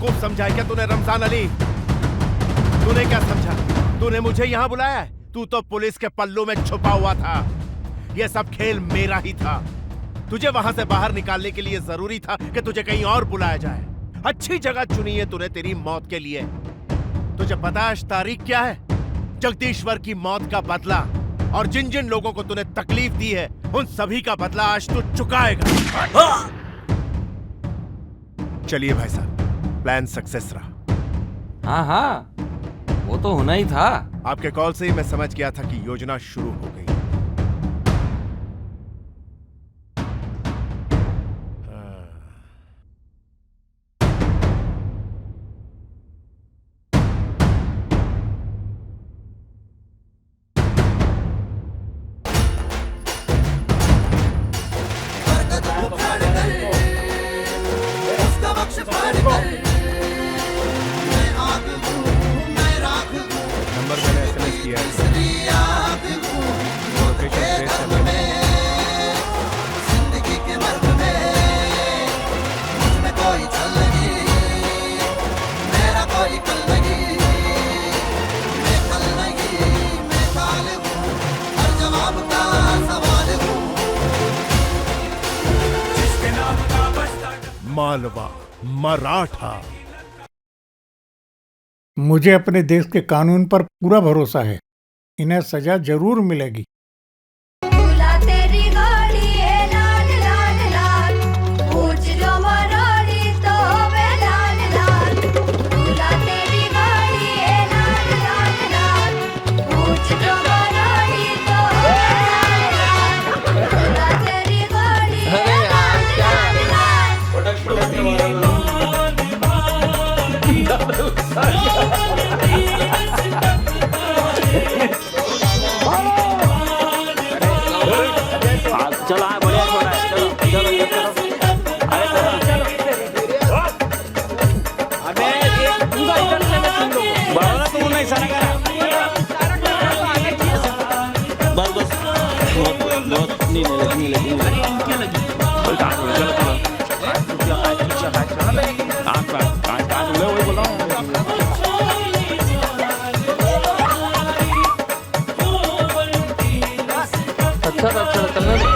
बेवकूफ समझा है क्या तूने रमजान अली? तूने क्या समझा? तूने मुझे यहाँ बुलाया है? तू तो पुलिस के पल्लू में छुपा हुआ था। यह सब खेल मेरा ही था। तुझे वहां से बाहर निकालने के लिए जरूरी था कि तुझे कहीं और बुलाया जाए। अच्छी जगह चुनी है तूने तेरी मौत के लिए। तुझे पता है आज तारीख क्या है? जगदीश्वर की मौत का बदला, और जिन जिन लोगों को तूने तकलीफ दी है उन सभी का बदला आज तू चुकाएगा। चलिए भाई साहब, प्लान सक्सेस रहा। हाँ हाँ, वो तो होना ही था। आपके कॉल से ही मैं समझ गया था कि योजना शुरू हो गई। नंबर मैंने SMS किया है। लोकेशन ट्रेस कर लेना। मालवा मराठा। मुझे अपने देश के कानून पर पूरा भरोसा है। इन्हें सजा जरूर मिलेगी। तेरी गाड़ी है लाल लाल लाल, पूछ लो मराठी तो वे लाल लाल। दूल्हा तेरी गाड़ी है लाल लाल लाल, पूछ लो मराठी तो वे लाल लाल। दूल्हा तेरी गाड़ी है लाल लाल लाल। चलो हाँ बढ़िया छोड़ा है। चलो चलो ये करो। अरे चलो अबे पूरा इधर से मैं सुन लूँ। बढ़ो ना तुम नहीं सारा करा। बस बस बहुत नहीं लगी कोई काम नहीं। चलो चलो मैं वही बोल रहा हूँ। अच्छा चलने